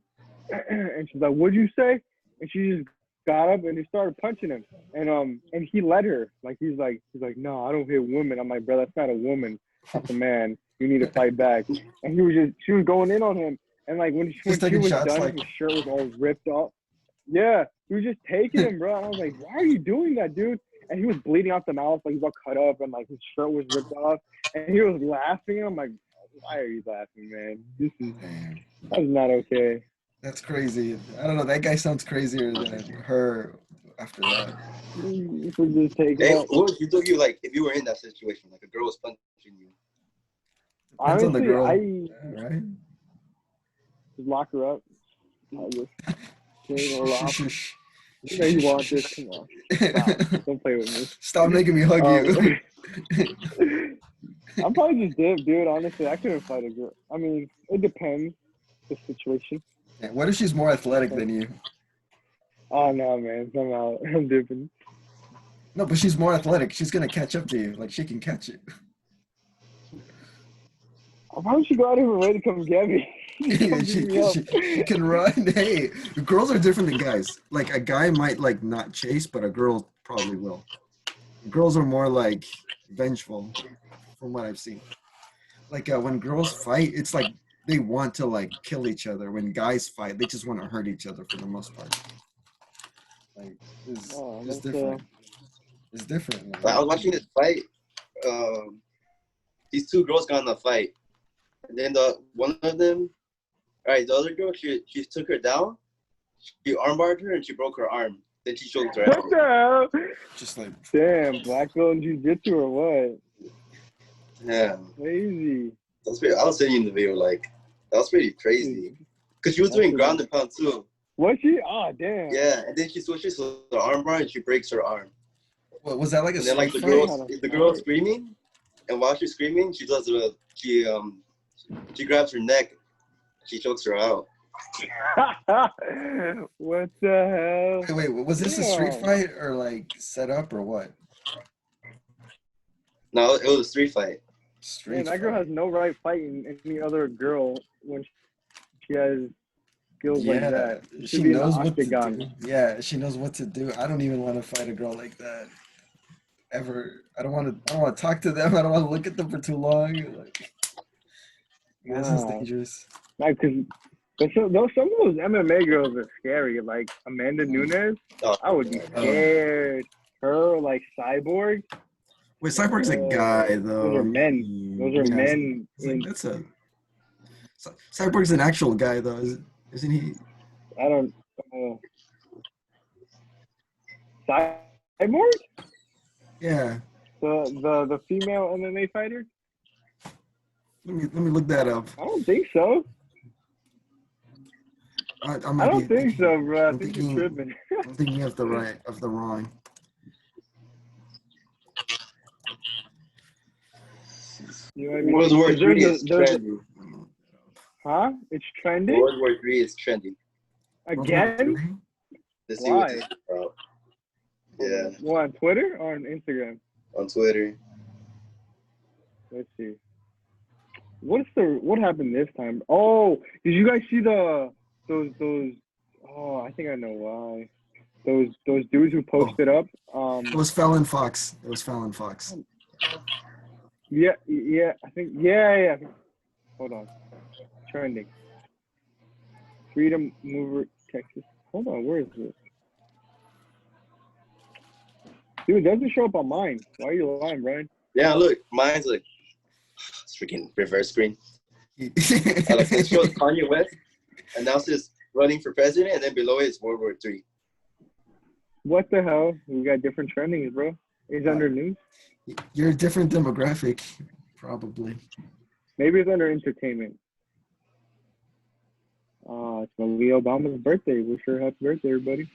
and she's like, "What'd you say?" And she just got up and he started punching him. And he let her. Like he's like, no, I don't hit women. I'm like, bro, that's not a woman. That's a man. You need to fight back. And she was going in on him. And like when she was taking shots, done, like... his shirt was all ripped off. Yeah, he was just taking him, bro. And I was like, why are you doing that, dude? And he was bleeding out the mouth, like he was all cut up, and like his shirt was ripped off. And he was laughing. And I'm like, why are you laughing, man? That's not okay. That's crazy. I don't know. That guy sounds crazier than her after that. If we just take Hey, it. what would you do like if you were in that situation? Like a girl was punching you. Depends on the girl, right? Just lock her up. Shh. You know you want this. Come on. Stop. Don't play with me. Stop making me hug you. I'm probably just dip, dude. Honestly, I couldn't fight a girl. I mean, it depends the situation. What if she's more athletic than you? Oh no, man. I'm out. I'm dipping. No, but she's more athletic. She's gonna catch up to you. Like she can catch it. Why would she go out of her way to come get me? She can run. Hey, girls are different than guys. Like a guy might like not chase, but a girl probably will. Girls are more like vengeful, from what I've seen. Like when girls fight, it's like they want to like kill each other. When guys fight, they just want to hurt each other for the most part. Like it's different. It's different. I was watching this fight. These two girls got in a fight, and then one of them. All right, the other girl, she took her down, she armbarred her, and she broke her arm. Then she choked her out. What the hell? Just like... Damn, black belt in jiu-jitsu or what? Yeah. Crazy. I'll send you the video, like, that was pretty crazy. Because she was doing ground and pound, too. Was she? Oh, damn. Yeah, and then she switches to the armbar, and she breaks her arm. What, was that like a... And then, like, the girl's screaming, and while she's screaming, she grabs her neck. She chokes her out. What the hell? Wait, was this a street fight or like set up or what? No, it was a street fight. Man, that girl has no right fighting any other girl when she has skills like that. She knows what to do. Yeah, she knows what to do. I don't even want to fight a girl like that. Ever. I don't want to talk to them. I don't want to look at them for too long. Like, this is dangerous. Like, cause some of those MMA girls are scary. Like Amanda Nunes, I would be scared. Her, like Cyborg. Wait, Cyborg's a guy though. Those are men. Those are men. Cyborg's an actual guy though, isn't he? I don't. Cyborg? Yeah. The female MMA fighter. Let me look that up. I don't think so. I don't think so, bro. I think you're tripping. I'm thinking of the wrong. You know what I mean? World War III is trendy. Huh? It's trending? World War III is trending. Again? Why? Yeah. What, on Twitter or on Instagram? On Twitter. Let's see. What happened this time? Oh, did you guys see those? Oh, I think I know why. Those dudes who posted up. It was Fallon Fox. Yeah. I think. Yeah. Hold on. Trending. Freedom Mover, Texas. Hold on. Where is it? Dude, it doesn't show up on mine. Why are you lying, Brian? Yeah, look. Mine's like it's freaking reverse screen. It shows Kanye West announces running for president, and then below it is World War III. What the hell? We got different trendings, bro. It's under news. You're a different demographic, probably. Maybe it's under entertainment. It's Malia Obama's birthday. Wish her happy birthday, everybody.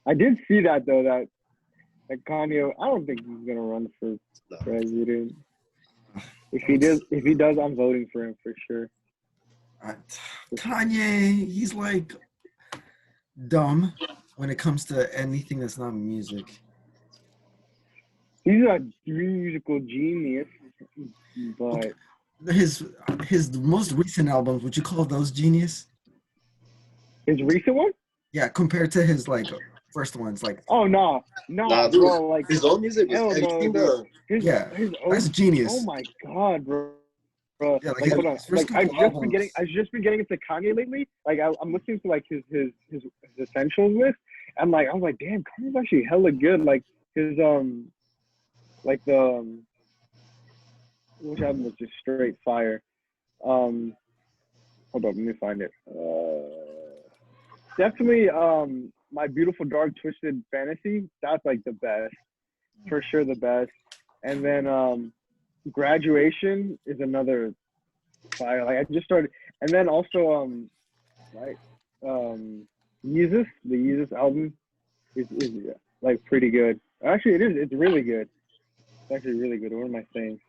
I did see that though. That Kanye. I don't think he's gonna run for president. If he does, I'm voting for him for sure. Kanye, he's like dumb when it comes to anything that's not music. He's a musical genius, but His most recent albums, would you call those genius? his recent one? Yeah, compared to his like first ones, like Oh no, Nah, dude, bro, like his old music was. hell Have you no, seen dude. His yeah, his that's old, oh genius. my god, bro. Yeah, like Like hold on, his first like couple albums. I've just been getting into Kanye lately. Like I'm listening to like his essentials list, and like I was like, damn, Kanye's actually hella good. Like his like the which album was just straight fire. Hold on, let me find it. Definitely My Beautiful Dark Twisted Fantasy. That's like the best, for sure the best. And then Graduation is another fire. Like I just started, and then also like Yeezus, the Yeezus album is like pretty good. Actually, it is. It's really good. It's actually really good. What am I saying?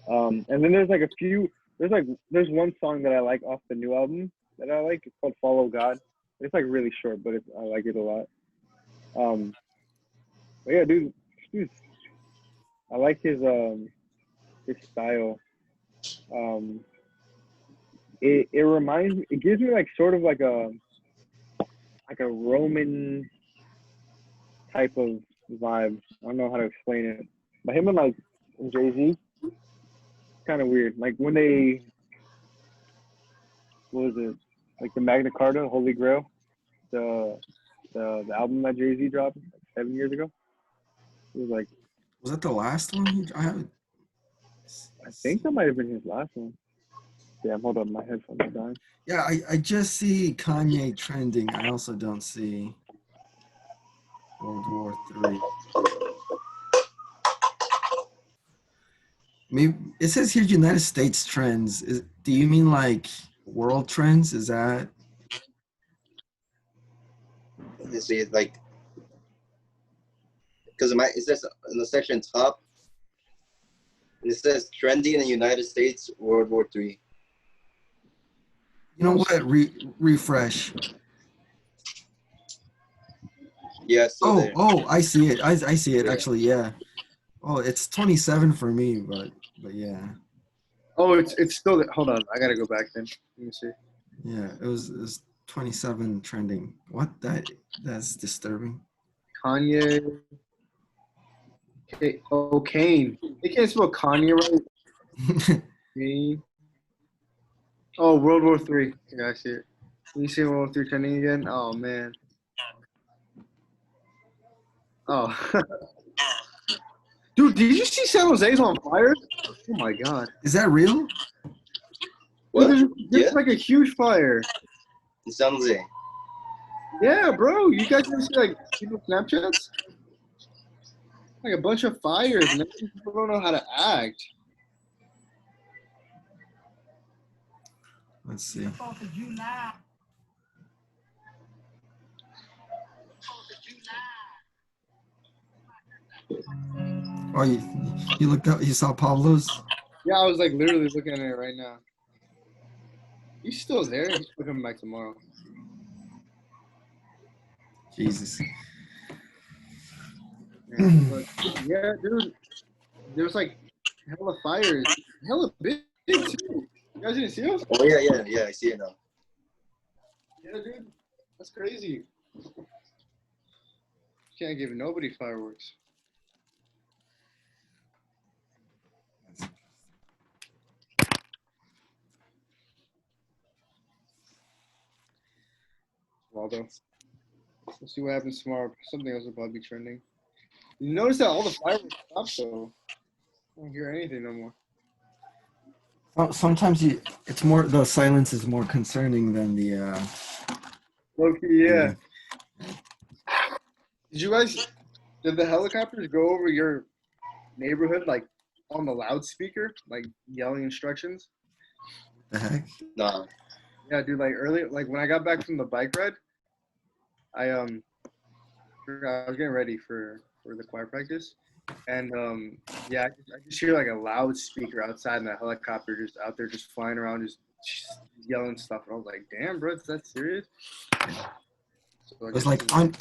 And then there's like a few. There's one song that I like off the new album that I like. It's called Follow God. It's like really short, but I like it a lot. But yeah, dude, I like his style. It reminds me. It gives me like sort of like a Roman type of vibe. I don't know how to explain it. But him and like Jay-Z, kind of weird. Like when they, what was it? Like the Magna Carta, Holy Grail, the album that Jay-Z dropped like 7 years ago. It was like, Was that the last one? I think that might have been his last one. Damn, hold on, my headphones are dying. Yeah, I just see Kanye trending. I also don't see World War III. Maybe it says here United States trends. Do you mean like world trends? Is that? Let me see, like, because it says in the section top, it says trending in the United States, World War III. You know what? Refresh. Yeah, so there. Oh, I see it. I see it Yeah. actually. Yeah. Oh, it's 27 for me, but yeah. Oh, it's still there. Hold on, I gotta go back then. Let me see. Yeah, it was 27 trending. What? That's disturbing. Kanye. Kane. They can't spell Kanye right. Kane. Oh, World War III. Yeah, I see it. You see World War III trending again? Oh man. Oh. Dude, did you see San Jose's on fire? Oh my god. Is that real? What? Dude, there's Yeah? like a huge fire. It sounds like. Yeah, bro. You guys ever see like people Snapchats? Like a bunch of fires, man. People don't know how to act. Let's see. Oh, you looked up. You saw Pablo's. Yeah, I was like literally looking at it right now. He's still there. He's coming back tomorrow. Jesus. But, yeah, dude. There's like hella fires. Hella big too. You guys didn't see those? Oh, yeah, I see it now. Yeah, dude. That's crazy. Can't give nobody fireworks. Waldo. We'll see what happens tomorrow. Something else will probably be trending. You notice that all the fireworks stopped though. I don't hear anything no more. Sometimes it's more, the silence is more concerning than the. Loki, yeah. Did the helicopters go over your neighborhood like on the loudspeaker, like yelling instructions? The heck? Nah. Yeah, dude. Like earlier, like when I got back from the bike ride, I was getting ready for the choir practice, and yeah, I just hear like a loudspeaker outside, and a helicopter just out there, just flying around, just yelling stuff. And I was like, "Damn, bro, is that serious?" So I It was guess like on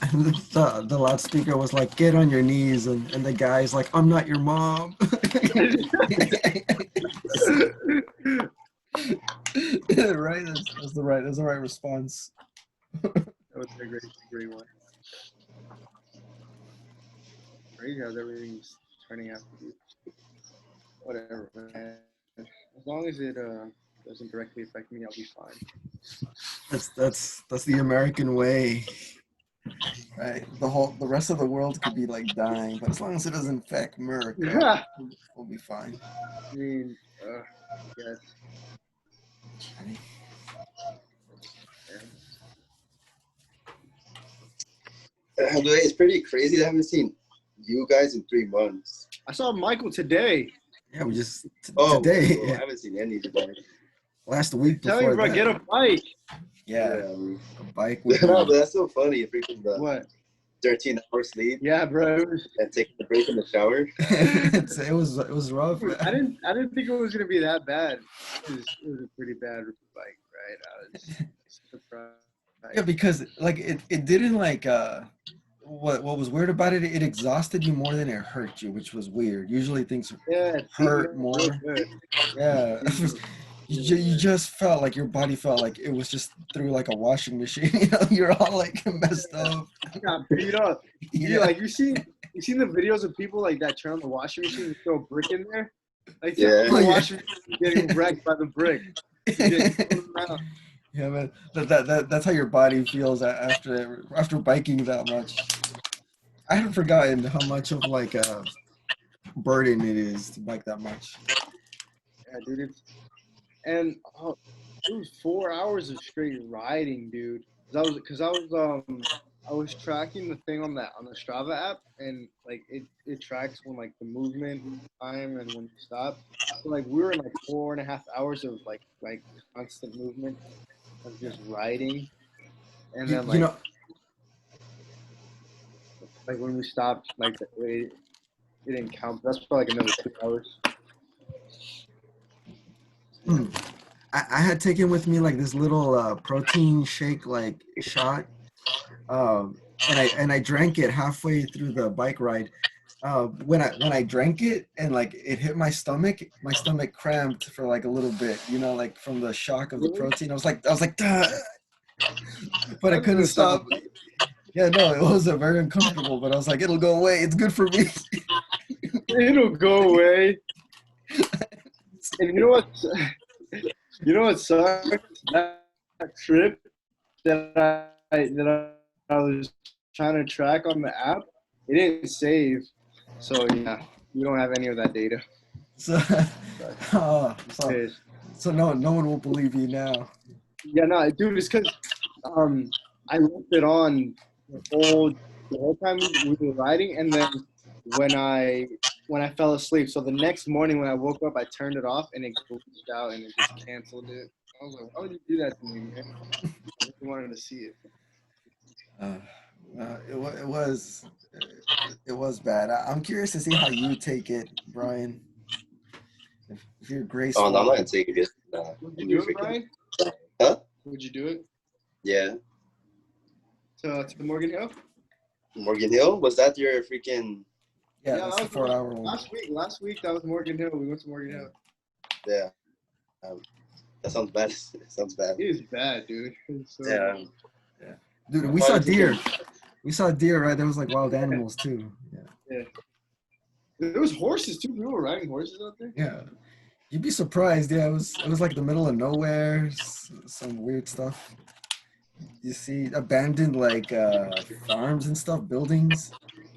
the loudspeaker was like, get on your knees, and the guy's like, I'm not your mom. Right? That's the right response. that was a great one. Crazy how everything's turning out to be. Whatever, man. As long as it doesn't directly affect me, I'll be fine. That's the American way. Right? The rest of the world could be like dying, but as long as it doesn't affect America, we'll be fine. I mean, yes. It's pretty crazy. I haven't seen you guys in 3 months. I saw Michael today. Yeah, we just today. today. I haven't seen any today. Last week Tell before you, bro, that. get a bike. Yeah, bro. a bike would No, be. but that's so funny. Freaking the What? 13-hour sleep Yeah, bro. and taking a break in the shower. It was rough. I didn't think it was gonna be that bad. It was a pretty bad bike, right? I was surprised. Yeah, because like it didn't like what was weird about it, it exhausted you more than it hurt you, which was weird. Usually things hurt more. Yeah. You just felt like your body felt like it was just through like a washing machine. You know, you're all like messed up. Got beat up. Yeah. Like you seen the videos of people like that turn on the washing machine and throw a brick in there? Like Yeah. the washing machine getting wrecked by the brick. Yeah, man. That's how your body feels after biking that much. I had forgotten how much of like a burden it is to bike that much. Yeah, dude. It was 4 hours of straight riding, dude. I was tracking the thing on the Strava app, and like it tracks when like the movement time and when you stop. So like we were in like 4.5 hours of like constant movement of just riding, and then like like when we stopped, like it didn't count. That's probably like another 2 hours. I had taken with me like this little protein shake like shot, and I drank it halfway through the bike ride. When I drank it and like it hit my stomach cramped for like a little bit, you know, like from the shock of the protein. I was like, Duh! But I couldn't stop. Yeah, no, it was very uncomfortable, but I was like, it'll go away. It's good for me. It'll go away. And you know what? You know what sucks? That trip that I was trying to track on the app, it didn't save. So yeah, you don't have any of that data. So no one will believe you now. Yeah, no, dude, it's because I left it on the whole time we were riding, and then when I fell asleep. So the next morning when I woke up, I turned it off and it glitched out and it just canceled it. I was like, why would you do that to me, man? I just wanted to see it. It was bad. I'm curious to see how you take it, Brian. If you're graceful. Oh, no, I'm not gonna take it. Would you do it, Brian? Huh? Would you do it? Yeah. To Morgan Hill? Morgan Hill? Was that your freaking? Yeah, that's the 4-hour one. Last week that was Morgan Hill. We went to Morgan Hill. Yeah. That sounds bad. It sounds bad. It is bad, dude. Yeah. Dude, we saw deer. We saw deer, right? There was like wild animals too. Yeah. There was horses too. People were riding horses out there. Yeah. You'd be surprised. Yeah, it was like the middle of nowhere. Some weird stuff. You see abandoned like farms and stuff, buildings.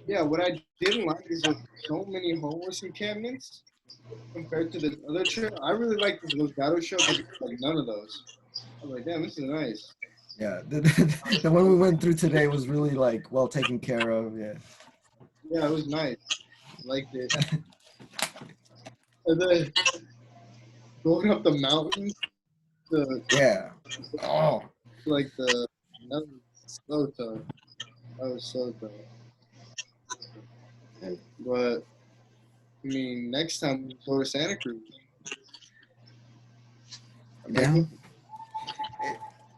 Yeah, what I didn't like is there's so many homeless encampments compared to the other trip. I really like the Lugado show, but like none of those. I was like, damn, this is nice. Yeah, the one we went through today was really like well taken care of. Yeah. Yeah, it was nice. I liked it. And then going up the mountain. Yeah. Oh. Like that was so tough. That was so tough. But I mean, next time we go to Santa Cruz. Yeah.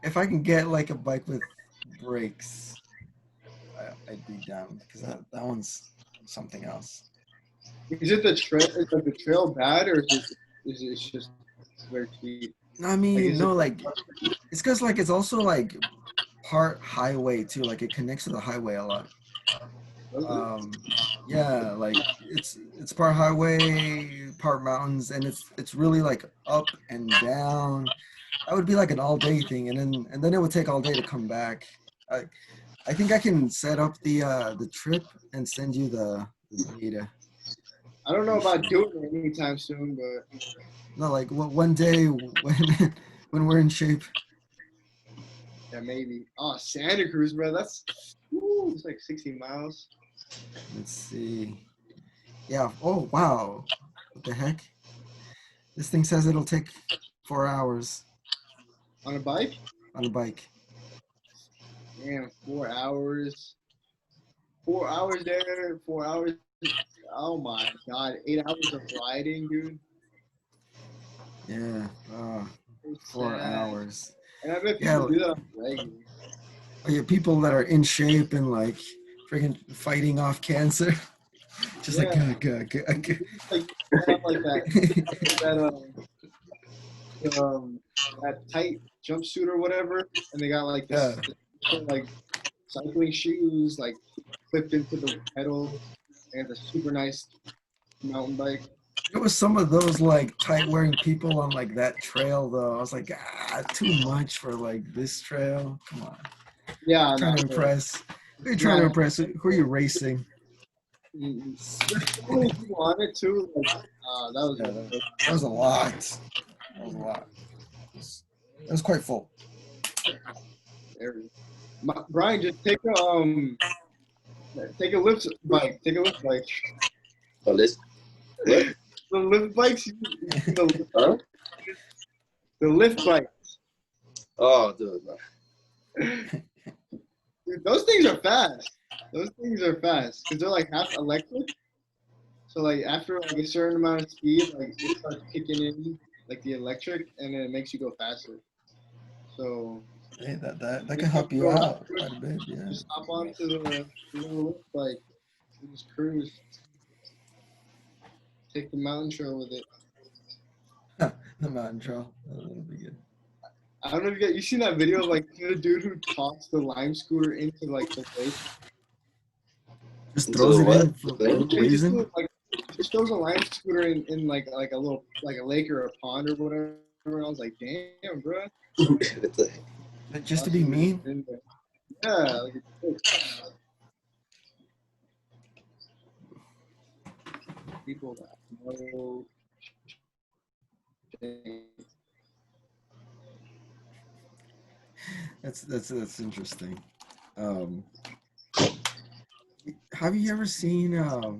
If I can get like a bike with brakes, I'd be down because that one's something else. Is it the trail? Is like the trail bad, or is it just very cheap? I mean, is no, it- like it's because like it's also like part highway too. Like it connects to the highway a lot. Yeah, like it's part highway, part mountains, and it's really like up and down. That would be like an all day thing, and then it would take all day to come back. I think I can set up the trip and send you the data. I don't know about doing it anytime soon, but No, like one day when we're in shape. yeah, maybe. Oh, Santa Cruz, bro. It's like 60 miles. Let's see. Yeah. Oh wow. What the heck? This thing says it'll take 4 hours On a bike? on a bike. Damn, 4 hours. 4 hours there, 4 hours. Oh my God, 8 hours of riding, dude. Yeah. So 4 sad. hours. And I bet Yeah. people do that on regular. Oh, yeah, people that are in shape and like freaking fighting off cancer. Just Yeah. like Like, they have like that tight jumpsuit or whatever, and they got like this like cycling shoes like clipped into the pedal, and a super nice mountain bike. There was some of those like tight wearing people on like that trail though. I was like, too much for like this trail. Come on. Yeah, Trying to impress. Who are you trying to impress? Who are you racing? There's so many people on it too. Like, That was a lot. That was a lot. It was quite full. Brian, just take a lift bike. Take a lift bike. Oh, this. What? The lift bikes. Huh? The lift bikes. Oh, dude. Dude, those things are fast. Because they're like half electric. So like after like a certain amount of speed, like it starts kicking in like the electric, and then it makes you go faster. So Hey, that can help you out quite a bit. Yeah. just hop onto the lift bike and just cruise. Take the mountain trail with it. The mountain trail. That'll be good. I don't know if you seen that video of like the dude who tossed the lime scooter into like the lake. Just throws it in for no He reason. just throws a lime scooter in like a little like a lake or a pond or whatever. And I was like, damn, bro. What the heck? Just to be mean. Yeah. Like, people that know. That's interesting. Have you ever seen? Have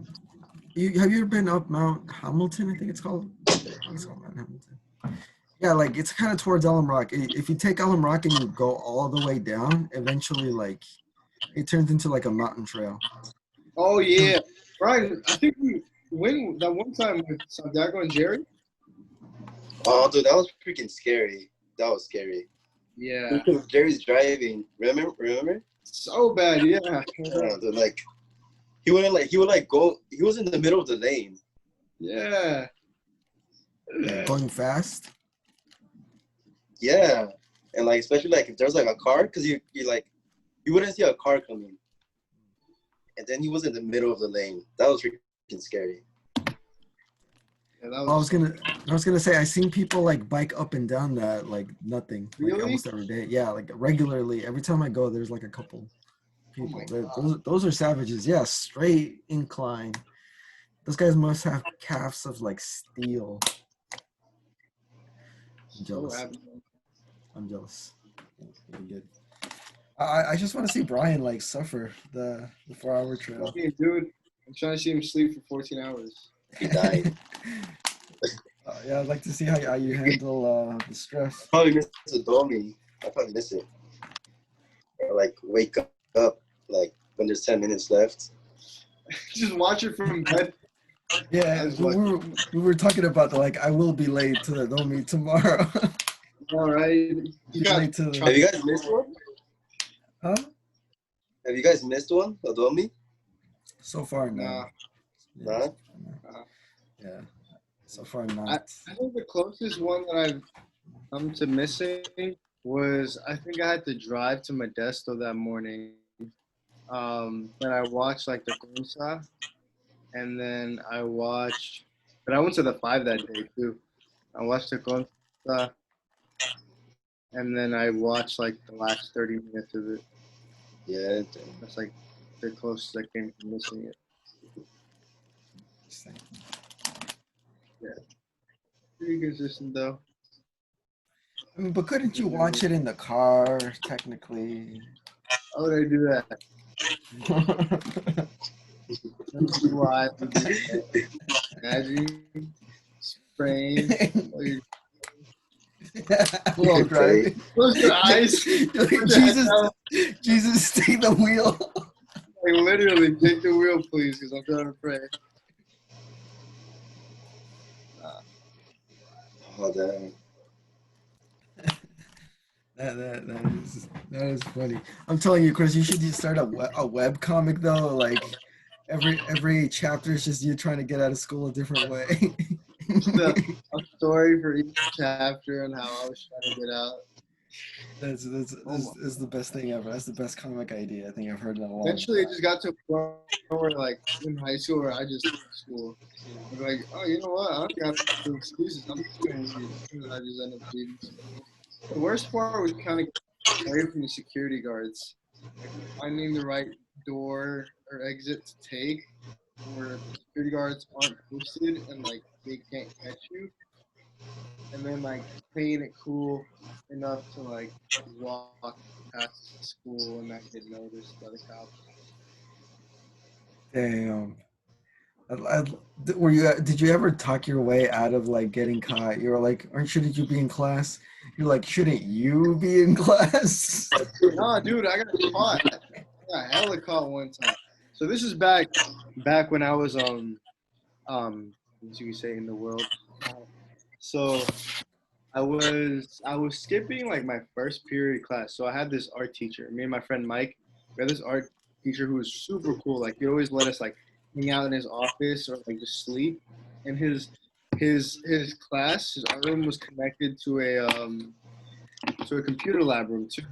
you ever been up Mount Hamilton? I think it's called. It's called Mount Hamilton. Yeah, like it's kind of towards Elm Rock. If you take Elm Rock and you go all the way down, eventually, like it turns into like a mountain trail. Oh yeah, Brian. I think we went that one time with Santiago and Jerry. Oh, dude, that was freaking scary. That was scary. Yeah. Because Jerry's driving. Remember? So bad, yeah. Dude, like he would go. He was in the middle of the lane. Yeah. Going fast. Yeah, and like especially like if there's like a car, because you wouldn't see a car coming, and then he was in the middle of the lane. That was freaking scary. Yeah, I was gonna say I seen people like bike up and down that like nothing, like Really? almost every day. Yeah, like regularly. Every time I go, there's like a couple people. Those are savages. Yeah, straight incline. Those guys must have calves of like steel. I'm jealous. I'm jealous. Really good. I just want to see Brian like suffer the 4-hour trail. Okay, dude, I'm trying to see him sleep for 14 hours. He died. Yeah, I'd like to see how you handle the stress. Probably miss the Domi. I probably miss it. Or like wake up like when there's 10 minutes left. Just watch it from bed. Yeah, we were talking about like I will be late to the Domi tomorrow. All right. Have you guys missed one? Huh? Have you guys missed one? Adomi? So far, no. Nah. Yeah, Not? yeah. So far, I not. think the closest one that I've come to missing was I think I had to drive to Modesto that morning. But I watched like the Gonza, and then but I went to the 5 that day too. I watched the Gonza, and then I watched like the last 30 minutes of it. Yeah. That's like the closest I came to missing it. Yeah, pretty consistent though. I mean, but couldn't you watch it in the car, technically? How would I do that? Why would you do that? Imagine spraying. While driving. Close your eyes. Jesus, take the wheel. Like literally, take the wheel, please, because I'm trying to pray. Oh, damn. That is funny. I'm telling you, Chris, you should just start a web comic though. Like every chapter is just you trying to get out of school a different way. A story for each chapter and how I was trying to get out. That's the best thing ever. That's the best comic idea I think I've heard in a long Eventually, it time. just got to a point where, like, in high school, where I just left school. I'm like, oh, you know what? I don't got no excuses. I'm just going to read. And I just ended up reading school. The worst part was kind of away from the security guards. Like, finding the right door or exit to take where the security guards aren't posted and, like, they can't catch you. And then, like, playing it cool enough to, like, walk past school and not get noticed by the cops. Damn. Were you? Did you ever talk your way out of like getting caught? You were like, "Aren't shouldn't you be in class?" You're like, "Shouldn't you be in class?" No, dude, I got caught. I got hella caught one time. So this is back when I was what you say in the world. So I was skipping like my first period class. So I had this art teacher. Me and my friend Mike. We had this art teacher who was super cool. Like he always let us like hang out in his office or like just sleep. And his class, his art room was connected to a computer lab room too.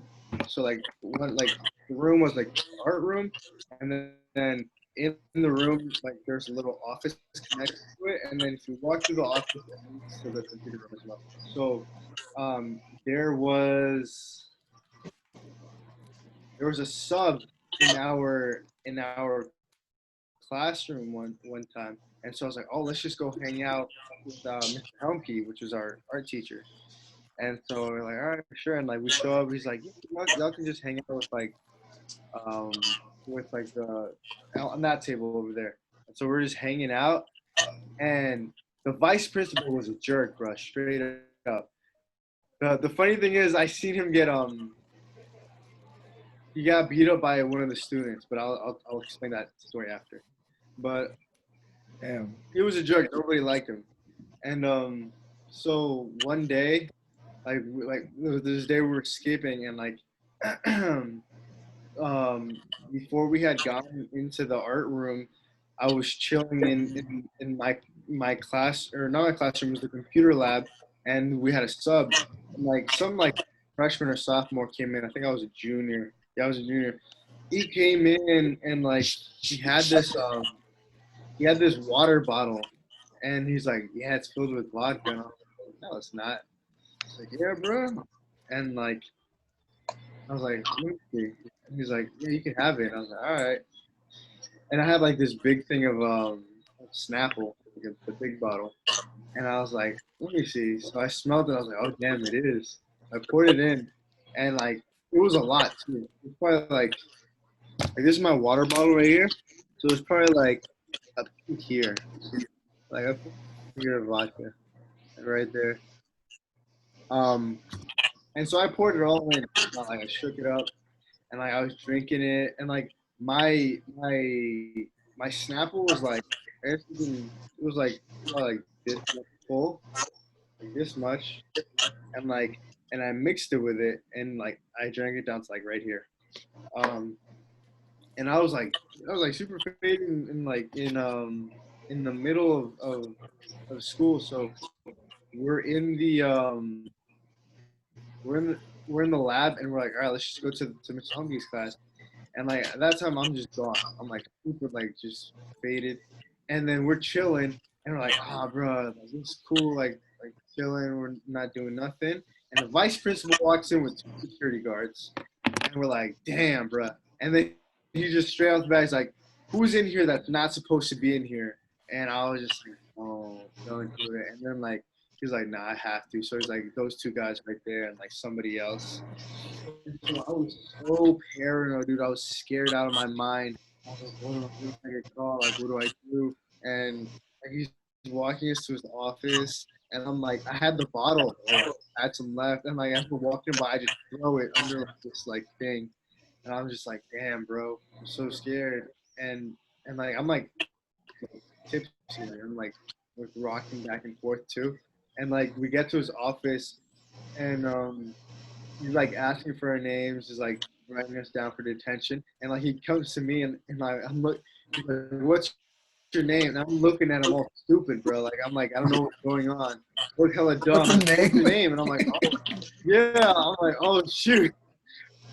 So like the room was like the art room, and then in the room like there's a little office connected to it, and then if you walk through the office, it leads to the computer room as well. So there was a sub in our classroom one time, and so I was like, oh, let's just go hang out with Mr. Helmke, which was our art teacher. And so we're like, all right, sure. And like we show up, he's like, y'all can just hang out with like the on that table over there. And so we're just hanging out, and the vice principal was a jerk, bro, straight up. The funny thing is, I seen him he got beat up by one of the students, but I'll explain that story after. But Damn. he was a jerk. Nobody liked him, and so one day. Like this day we were skipping and like before we had gotten into the art room, I was chilling in my class, or not my classroom, it was the computer lab, and we had a sub, and like some like freshman or sophomore came in. I think I was a junior. Yeah, I was a junior. He came in and like he had this water bottle, and he's like, yeah, it's filled with vodka. And I was like, no, it's not. He's like, yeah, bro. And like, I was like, let me see. And he's like, yeah, you can have it. And I was like, all right. And I had like this big thing of Snapple, like the big bottle. And I was like, let me see. So I smelled it. I was like, oh, damn, it is. I poured it in. And like, it was a lot too. It's probably like this is my water bottle right here. So it's probably like up here. Like up here of vodka. Right there. And so I poured it all in. Like I shook it up, and like I was drinking it, and like my Snapple was like it was like probably like this much full, like this much, and I mixed it with it, and like I drank it down to like right here. and I was like super faded in the middle of school. So we're in the we're in the we're in the lab, and we're like, all right, let's just go to Mr. Humvey's class. And like at that time, I'm just gone. I'm like super like just faded. And then we're chilling, and we're like, bro, like, this is cool, like chilling. We're not doing nothing. And the vice principal walks in with 2 security guards, and we're like, damn, bro. And then he just straight off the bat, he's like, who's in here that's not supposed to be in here? And I was just like, oh, don't do it. And then like he's like, nah, I have to. So he's like, those 2 guys right there, and like somebody else. So I was so paranoid, dude. I was scared out of my mind. I was like, what do I get called? Like, what do I do? And like, he's walking us to his office, and I'm like, I had the bottle, like, I had some left, and like as we're walking by, I just throw it under like, this like thing, and I'm just like, damn, bro, I'm so scared, and like I'm like tipsy, like, I'm like rocking back and forth too, and like we get to his office, and he's like asking for our names, he's like writing us down for detention, and like he comes to me, and like he's like, what's your name? And I'm looking at him all stupid, bro. Like I'm like, I don't know what's going on. Look hella dumb. What's the What's your name? name? And I'm like, oh, yeah. I'm like, oh shoot,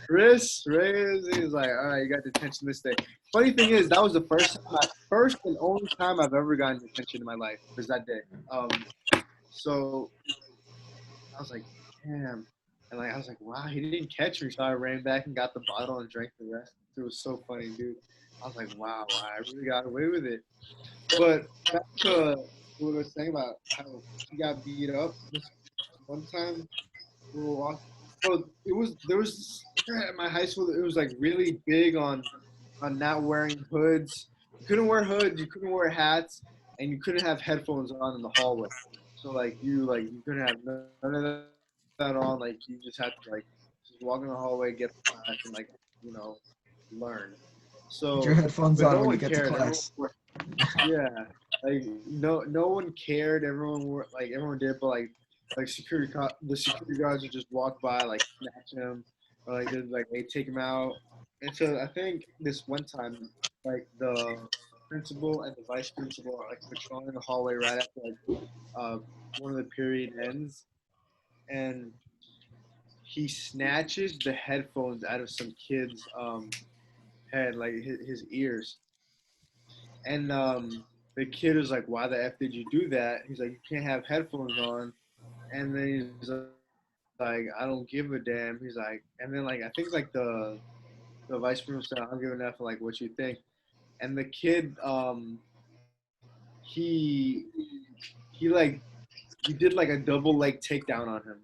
Reyes. He's like, all right, you got detention this day. Funny thing is, that was the first and only time I've ever gotten detention in my life was that day. So I was like, damn. And like I was like, wow, he didn't catch me. So I ran back and got the bottle and drank the rest. It was so funny, dude. I was like, wow, I really got away with it. But back to what I was saying about how he got beat up this one time. We were walking. So there was this, at my high school. It was like really big on not wearing hoods. You couldn't wear hoods. You couldn't wear hats, and you couldn't have headphones on in the hallway. So you couldn't have none of that on. Like you just had to like just walk in the hallway, get the class, and like you know learn. Put your So headphones but on no when you one get to cared. class. Yeah, like no one cared. Everyone did, but like the security guards would just walk by, like snatch him, or like they'd like hey take him out. And so I think this one time, like the principal and the vice principal are like patrolling the hallway right after one of the period ends, and he snatches the headphones out of some kid's head, like his ears. And the kid was like, "Why the f did you do that?" He's like, "You can't have headphones on." And then he's like, "I don't give a damn." He's like, and then like I think like the vice principal said, "I don't give a f like what you think." And the kid, he he like he did like a double leg takedown on him.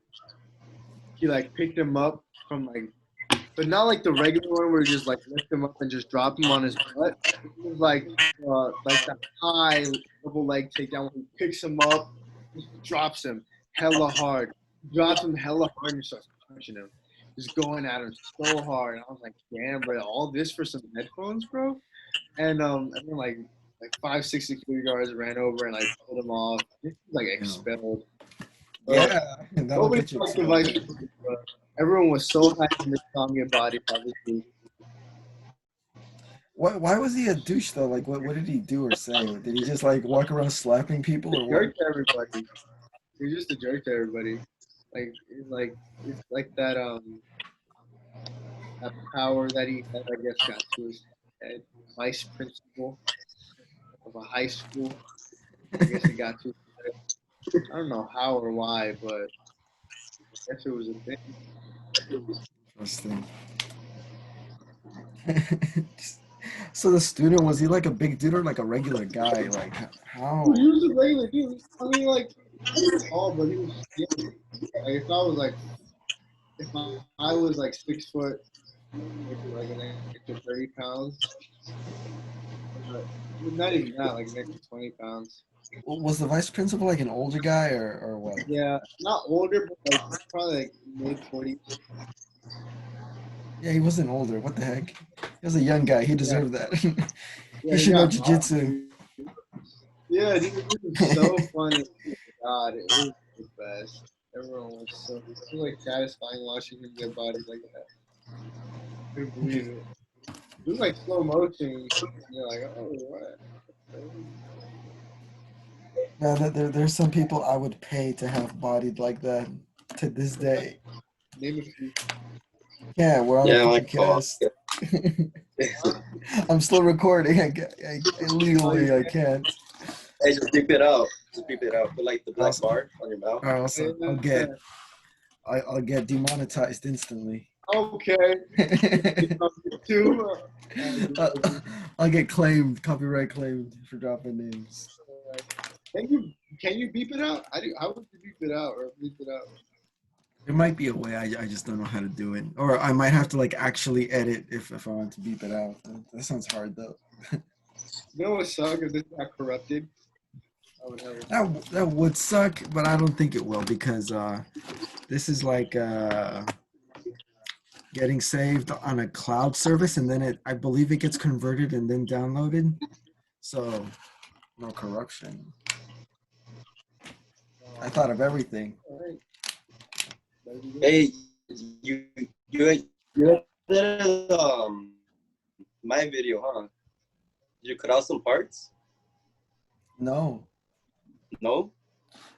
He like picked him up from like, but not like the regular one where you just like lift him up and just drop him on his butt. It was like that high double leg takedown where he picks him up, just drops him hella hard, drops him hella hard and starts punching him, just going at him so hard. And I was like, damn, bro, all this for some headphones, bro. And then like 5, 6 security guards ran over and like pulled him off. He was like expelled. Yeah, that'll Nobody get you talked to Vice expelled. Principal, but everyone was so hyped in this Tommy body, obviously. Why was he a douche though? Like, what did he do or say? Did he just like walk around slapping people or what? Jerk to everybody. He's just a jerk to everybody. It's like that power that he had, I guess, got to his head. Vice principal of a high school. I guess it got to his head. I don't know how or why, but I guess it was a thing. Interesting. So the student, was he like a big dude or like a regular guy? Like how? Dude, he was a regular dude. I mean, like, he was tall, but he was skinny. Like, if I was like 6 foot, maybe like an extra 30 pounds, but not even that, like an extra 20 pounds. Was the vice principal like an older guy or what? Yeah, not older, but like probably like mid 40s. Yeah, he wasn't older. What the heck? He was a young guy. He Yeah, deserved that. yeah, He he should know got boxed, jujitsu. dude. Yeah, dude, it was so funny. God, it was the best. Everyone was it was like satisfying watching him get bodied like that. Couldn't believe it. was like slow motion. And you're like, oh, what? Yeah, there's some people I would pay to have bodied like that to this day. Name a few. Yeah, we're on Yeah, a like podcast. I'm still recording. Illegally, I can't. Hey, just beep it out. Just beep it out. Put like the black bar on your mouth. Or else I'll get demonetized instantly. Okay. Two. I'll get copyright claimed for dropping names. Can you beep it out? How would you beep it out or bleep it out? There might be a way. I just don't know how to do it. Or I might have to like actually edit if I want to beep it out. That sounds hard though. You know what sucks if this got corrupted? I would have it. That would suck, but I don't think it will because this is like getting saved on a cloud service, and then I believe it gets converted and then downloaded. So no corruption. I thought of everything. All right. Hey, you did my video, huh? Did you cut out some parts? No. No?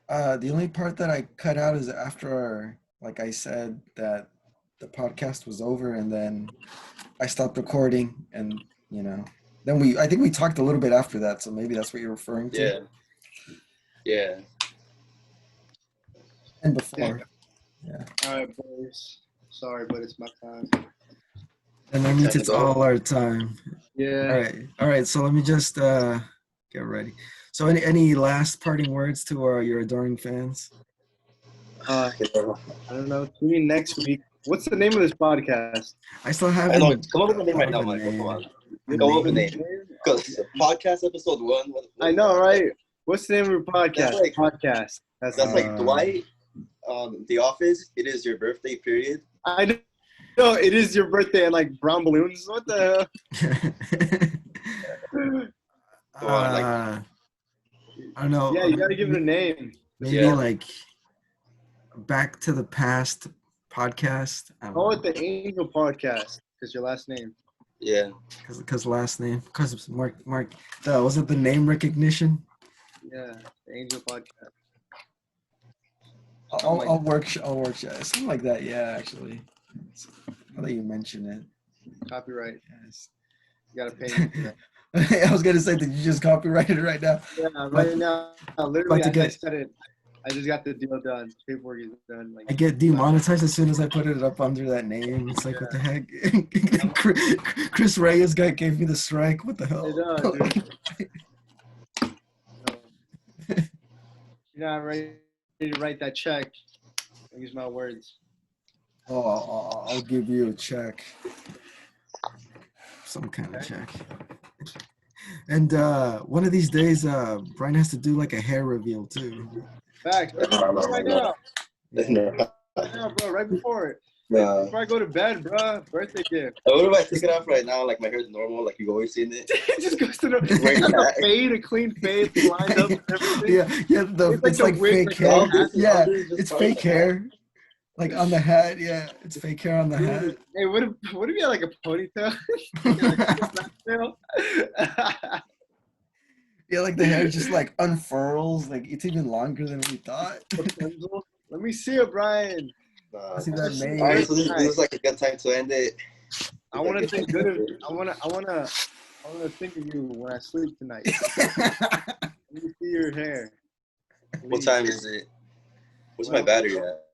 The only part that I cut out is after, like I said, that the podcast was over, and then I stopped recording, and then I think we talked a little bit after that, so maybe that's what you're referring to. Yeah. And before. Yeah. All right, boys. Sorry, but it's my time. And that means it's all our time. Yeah. All right. So let me just get ready. So any last parting words to your adoring fans? I don't know. Tune in next week. What's the name of this podcast? I still have. I know. Come up with a name right now, Michael. Come on. Come up with a name. Because podcast episode 1. I know, right? What's the name of your podcast? That's like, podcast. That's like Dwight. The Office. It is your birthday. Period. I know. No, it is your birthday and like brown balloons. What the hell? I don't know. Yeah, you gotta give it a name. Maybe like Back to the Past podcast. Call it the Angel Podcast because your last name. Yeah. Because last name. Because Mark. Was it the name recognition? Yeah, the Angel Podcast. I'll work something like that. Yeah, actually. Now that you mention it. Copyright. Yes. You gotta pay me for that. I was gonna say, did you just copyright it right now? Yeah, right now. Literally, I said it. I just got the deal done. Paperwork is done. Like, I get demonetized as soon as I put it up under that name. It's like, what the heck? Chris Reyes guy gave me the strike. What the hell? You're not ready to write that check. I'll use my words. Oh, I'll give you a check. Some kind of check. And one of these days, Brian has to do like a hair reveal too. Facts. Right now. Right now, bro. Right before it. Before I go to bed, bro. Birthday gift. What if I take it off right now? Like my hair's normal, like you've always seen it. It just goes to the fade, a clean fade, lined up and everything. Yeah. It's like fake hair. Yeah, it's fake hair. Like on the hat, yeah. It's fake hair on the hat. Hey, what if you had like a ponytail? Yeah, like the hair just like unfurls. Like it's even longer than we thought. Let me see it, Brian. See that name. All right, so this is like a good time to end it. I want to think good of you. I want to think of you when I sleep tonight. Let me see your hair. What time is it? What's my battery at?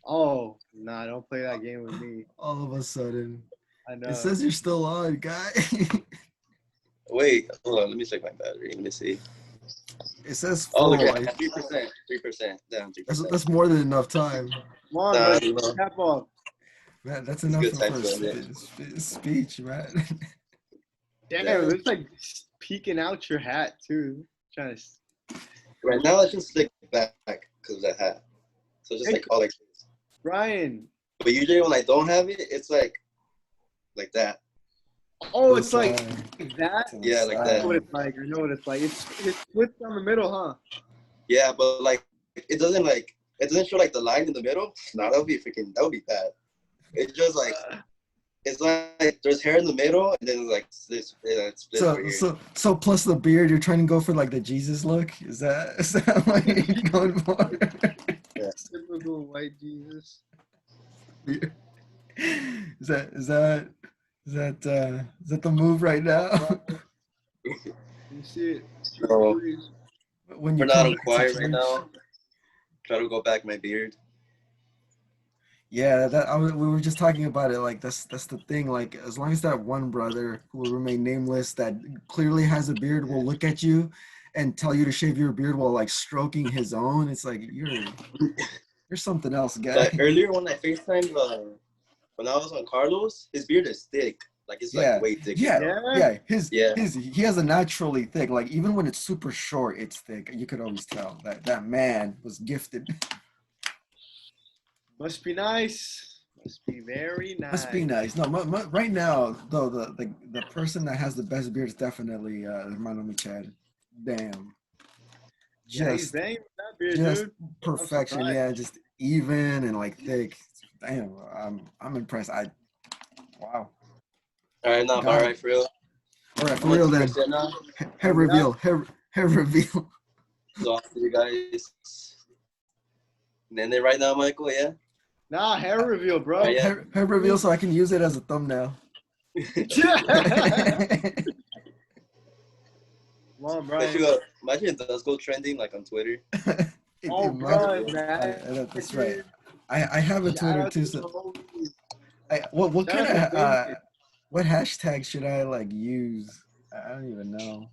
Oh, nah, don't play that game with me. All of a sudden. I know. It says you're still on, guy. Wait, hold on. Let me check my battery. Let me see. It says full. Oh, look at 3%. 3%. Down 3%. That's more than enough time. Come on, tap off. Man, that's enough for speech, man. Damn, it's like peeking out your hat, too. Trying to... Right now, it's just like back because of that hat. So just like all like this. Brian. But usually when I don't have it, it's like that. Oh, it's like that? Yeah, like that. I know what it's like. I know what it's like. It's split down the middle, huh? Yeah, but like it doesn't show like the line in the middle. Nah, that would be bad. It's just like it's like there's hair in the middle, and then like this splits over here. So plus the beard, you're trying to go for like the Jesus look. Is that what you're going for? Typical white Jesus. Is that the move right now? You see it. So When we're you not come on back quiet to right church? now. Try to go back my beard. Yeah, we were just talking about it. Like that's the thing. Like as long as that one brother who will remain nameless that clearly has a beard will look at you and tell you to shave your beard while like stroking his own, it's like you're something else, guy. Like earlier when I FaceTimed, when I was on Carlos, his beard is thick. Like it's like way thick. Yeah. He has a naturally thick. Like even when it's super short, it's thick. You could always tell that man was gifted. Must be nice. Must be very nice. Must be nice. No, right now though the person that has the best beard is definitely Hermano Michel. Damn. He's banging with that beard, just dude. perfection. Yeah, just even and like thick. Damn, I'm impressed. Wow. All right, now, all right, for real. All right, for real then. Hair reveal. Hair reveal. So I'll see you guys. And then right now, Michael, yeah? Nah, hair reveal, bro. Yeah. Hair reveal so I can use it as a thumbnail. Come on, Brian. Imagine it does go trending like on Twitter. Brian, man. That's right. I have a Twitter too. So what kind of what hashtag should I like use? I don't even know.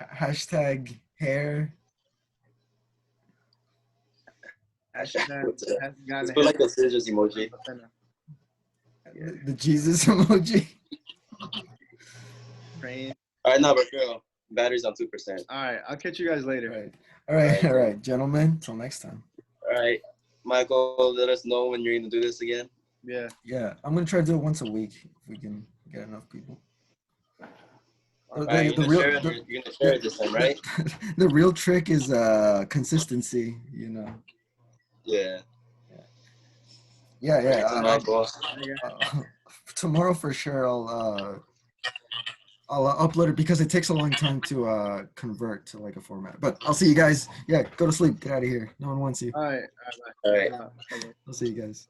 Hashtag hair. Let's put like a scissors emoji. The Jesus emoji. Praying. All right, now, but girl, battery's on 2%. All right, I'll catch you guys later. All right, gentlemen. Till next time. All right, Michael, let us know when you're going to do this again. Yeah, I'm gonna try to do it once a week if we can get enough people. You're gonna share it this time, right? The real trick is consistency, you know. Yeah. Tomorrow for sure I'll upload it because it takes a long time to convert to like a format. But I'll see you guys. Yeah, go to sleep. Get out of here. No one wants you. All right. All right. I'll see you guys.